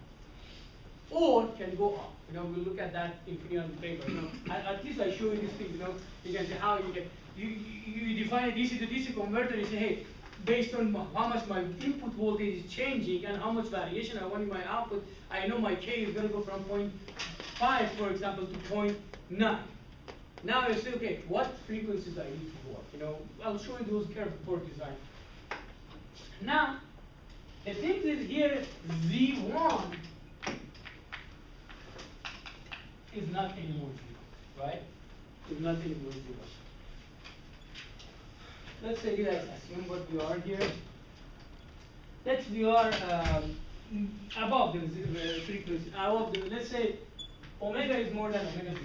Or can go up. You know, we'll look at that in on the paper. You know, at least I show you this thing, you know, you can see how you get you define a DC to DC converter, you say, hey, based on how much my input voltage is changing and how much variation I want in my output, I know my K is going to go from 0.5, for example, to 0.9. Now you say, okay, what frequencies I need to work? You know, I'll show you those curves for design. Now, the thing is here, Z1 is not anymore 0, right? Is not anymore 0. Let's say, let's assume what we are here. We are above the frequency, above the, let's say omega is more than omega 0.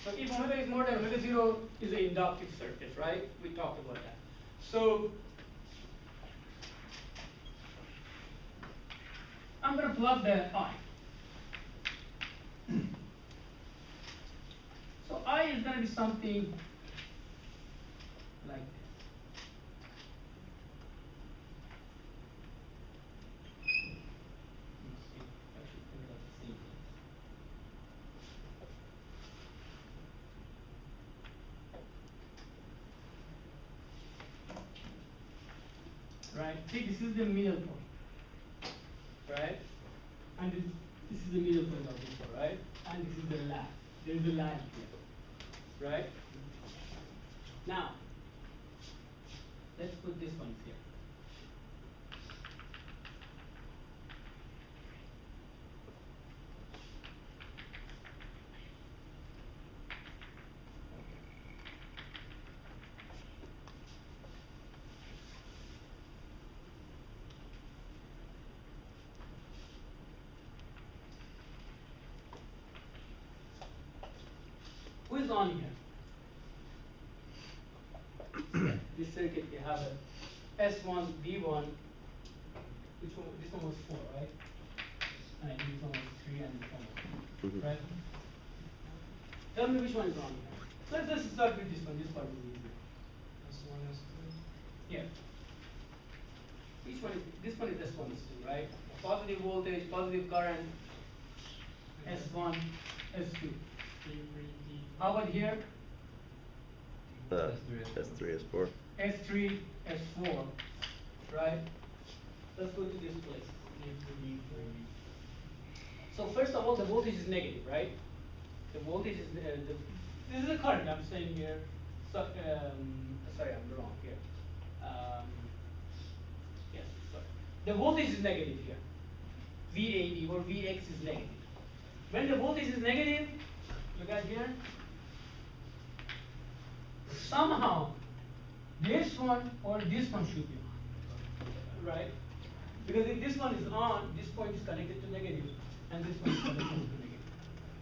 So if omega is more than omega 0 is an inductive circuit, right? We talked about that. So I'm going to plug the I. So I is going to be something like this. Right? See, this is the middle point. Right? And this is the middle point of this one, right? And this is the lag. There is a lag here. Right? Now, let's put this one here. Who is on here? This circuit, you have a S1, B1, which one, this one was 4, right? And this one was 3 and this one was 2, right? Tell me which one is on here. Let's start with this one, this part is easier. S1, S2. Yeah. Which one is, this one is S1, S2, right? Positive voltage, positive current, S1, S2. How about here? S3, S4. S3, S4, right? Let's go to this place. So first of all, the voltage is negative, right? The voltage is, this is a current I'm saying here. So, sorry, I'm wrong here. Yes, sorry. The voltage is negative here. VAD or Vx is negative. When the voltage is negative, look at here. Somehow, this one or this one should be on, right? Because if this one is on, this point is connected to negative, and this one is connected to negative,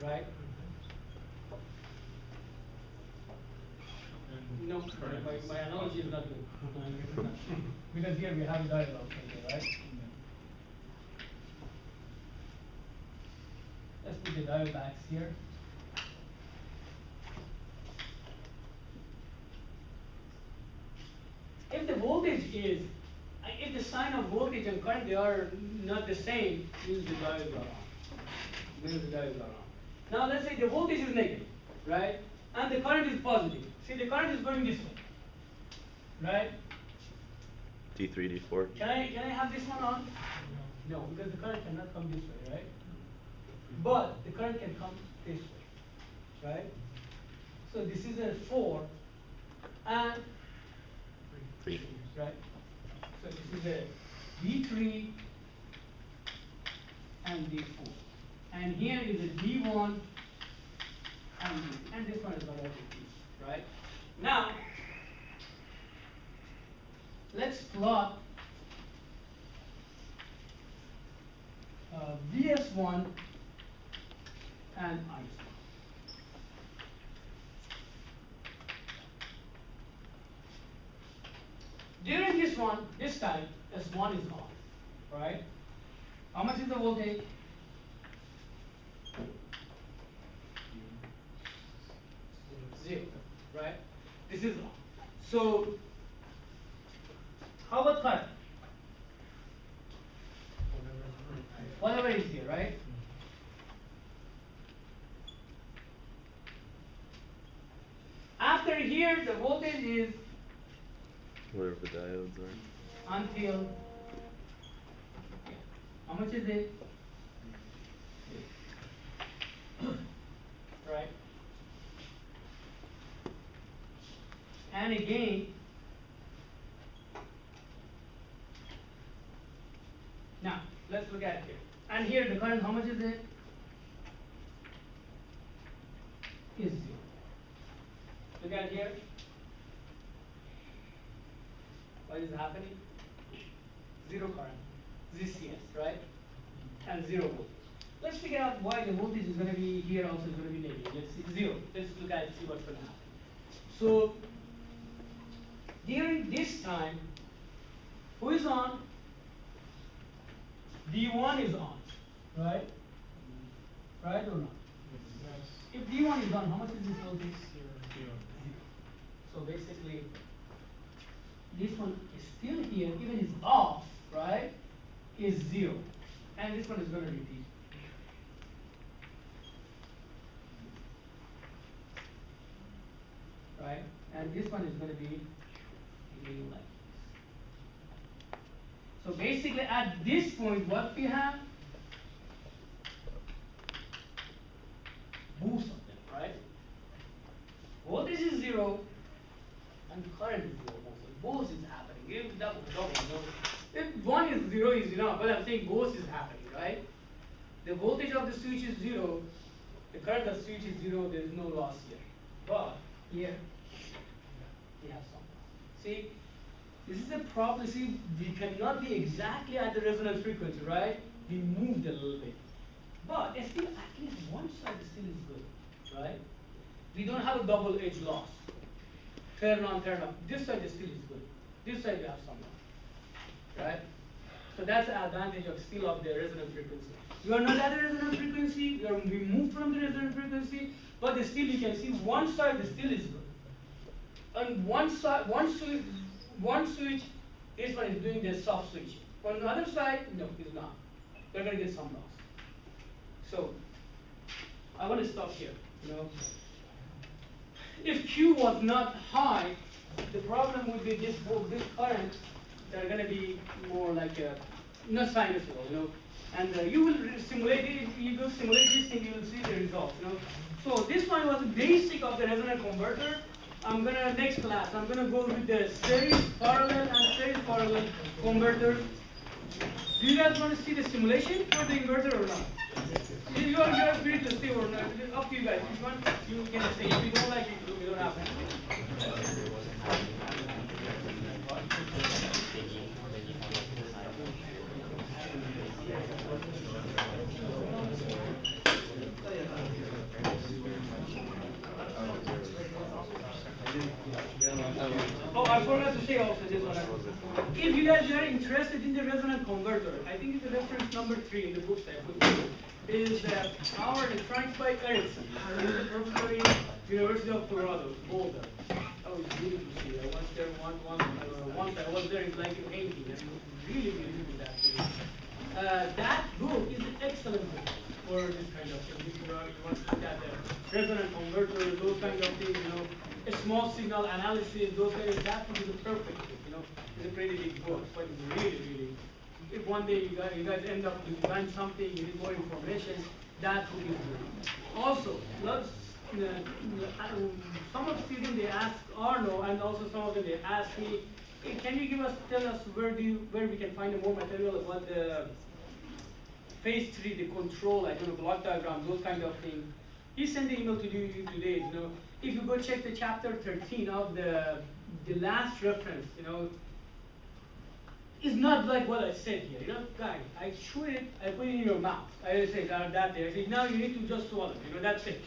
right? No, my analogy is not good. Because here we have a diagram, okay, right? Let's put the diode backs here. If the voltage is, if the sign of voltage and current, they are not the same, means the diodes are on. Means the diodes are on. Now let's say the voltage is negative, right? And the current is positive. See, the current is going this way, right? D3, D4. Can I have this one on? No, because the current cannot come this way, right? But the current can come this way, right? So this is a 4 and 3. right? So this is a D3 and D4. And here is a D1 and D, and this one is not D, right? Now, let's plot VS1 and IS1. During this time, S1 is on, right? How much is the voltage? 0, right? This is on. So, how about current? Whatever is here, right? After here, the voltage is Whatever the diodes are. until, how much is it? Right? And again, now let's look at it here. And here the current, how much is it? Is 0. Look at here. What is happening? 0 current, ZCS, right? And 0 voltage. Let's figure out why the voltage is going to be here also is going to be negative. Let's see, 0. Let's look at it, see what's going to happen. So, during this time, who is on? D1 is on, right? Right or not? If D1 is on, how much is this voltage? 0. So basically, this one is still here, even is off, right? Is 0. And this one is going to repeat. Right? And this one is going to be again like this. So basically at this point, what we have? Both of them, right? Voltage is 0 and current is 0 also. Both is happening. If double, you know. If one is 0 is enough, but I'm saying both is happening, right? The voltage of the switch is 0, the current of the switch is 0, there is no loss here. But here we have some loss. See, this is a problem. See, we cannot be exactly at the resonance frequency, right? We moved a little bit. But still, at least one side still is good, right? We don't have a double edge loss. Turn on, turn off. This side still is good. This side we have some loss, right? So that's the advantage of still of the resonant frequency. You are not at the resonant frequency. We moved from the resonant frequency, but still you can see one side still is good. On one side, one switch, this one is doing the soft switching. On the other side, no, it's not. We're going to get some loss. So, I want to stop here. You know, if Q was not high, the problem would be this current. They're going to be more like not sinusoidal, you know. And you will simulate it. If you go simulate this thing, you will see the results. You know. So this one was the basic of the resonant converter. I'm gonna next class. I'm gonna go with the series parallel and series parallel converters. Do you guys want to see the simulation for the inverter or not? You are free to stay or not. It's up to you guys. If you want, you can stay. If you don't like it, you don't have to. say also this one. If you guys are interested in the resonant converter, I think it's the reference number 3 in the books I put here, is Power Electronics by Ericsson. He's a professor in University of Colorado, Boulder. That was beautiful to see. I was there once I was there, it's like a painting. And it was really beautiful actually. That book is an excellent book for this kind of thing. If you want to look at the resonant converter, those kind of things, a small signal analysis, those kind of, that would be the perfect book, It's a pretty big book, but it's really, if one day you guys end up to design something, you need more information, that would be good. Also, some of the students, they ask Arno, and also some of them, they ask me, hey, can you tell us where we can find more material about the phase 3, the control, block diagram, those kind of things. He sent the email to you today, if you go check the chapter 13 of the last reference, it's not like what I said here, guys, I shoot it, I put it in your mouth. I say that there. I say, now you need to just swallow it, that's it.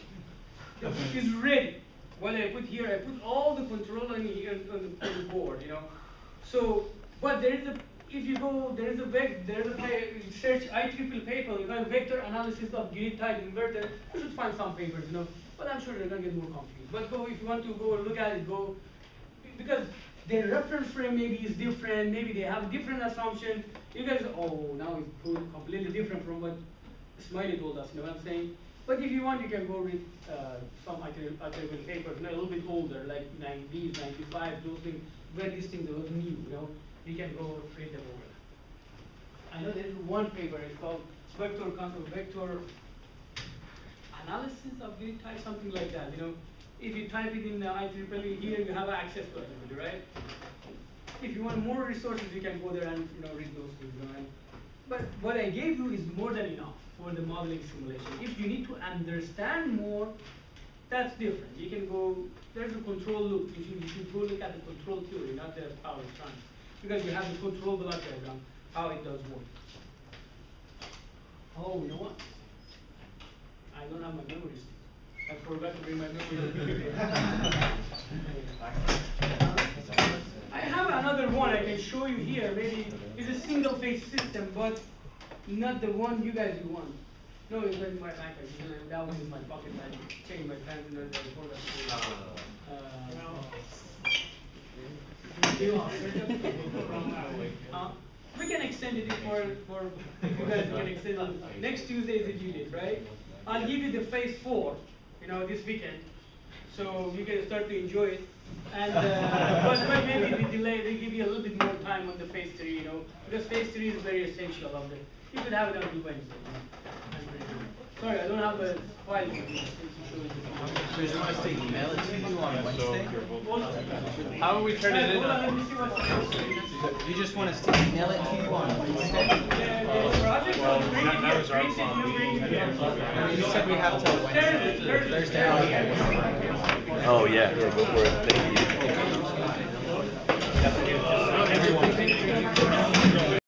The book is ready. What I put here, I put all the control on here on the board, So, but there is a, if you go, there is a search IEEE paper, vector analysis of grid-tied inverter. You should find some papers, but I'm sure they're gonna get more confused. But go, if you want to go look at it, go, because their reference frame maybe is different, maybe they have a different assumption. You guys, now it's completely different from what Smiley told us, you know what I'm saying? But if you want, you can go read some IEEE papers, a little bit older, like 90s, 95, those things, where these things are new, you can go read them over. I know there's one paper, it's called vector analysis of grid type, something like that, If you type it in the IEEE here, you have access to it, right? If you want more resources, you can go there and read those things, right? But what I gave you is more than enough for the modeling simulation. If you need to understand more, that's different. You can go, there's a control loop. You should go look at the control theory, not the power electronics. Because you have the control block diagram, how it does work. Oh, you know what? I don't have my memory stick. I forgot to bring my memory. I have another one I can show you here. Maybe it's a single phase system, but not the one you guys want. No, it's in my backpack. That one is my pocket. I changed my pants and then we can extend it for if you guys can extend it. Next Tuesday is the due date, right? I'll give you the phase 4, this weekend, so you can start to enjoy it. And but maybe we delay. They give you a little bit more time on the phase 3, because phase 3 is very essential of it. You could have it on Wednesday. Sorry, I don't have a file to show you. So you just want us to email it to you on Wednesday? How will we turn it in? Let me see what's You just want us to email it to you on Wednesday? You said we have till Wednesday. Thursday. Oh yeah, go for it. Thank you.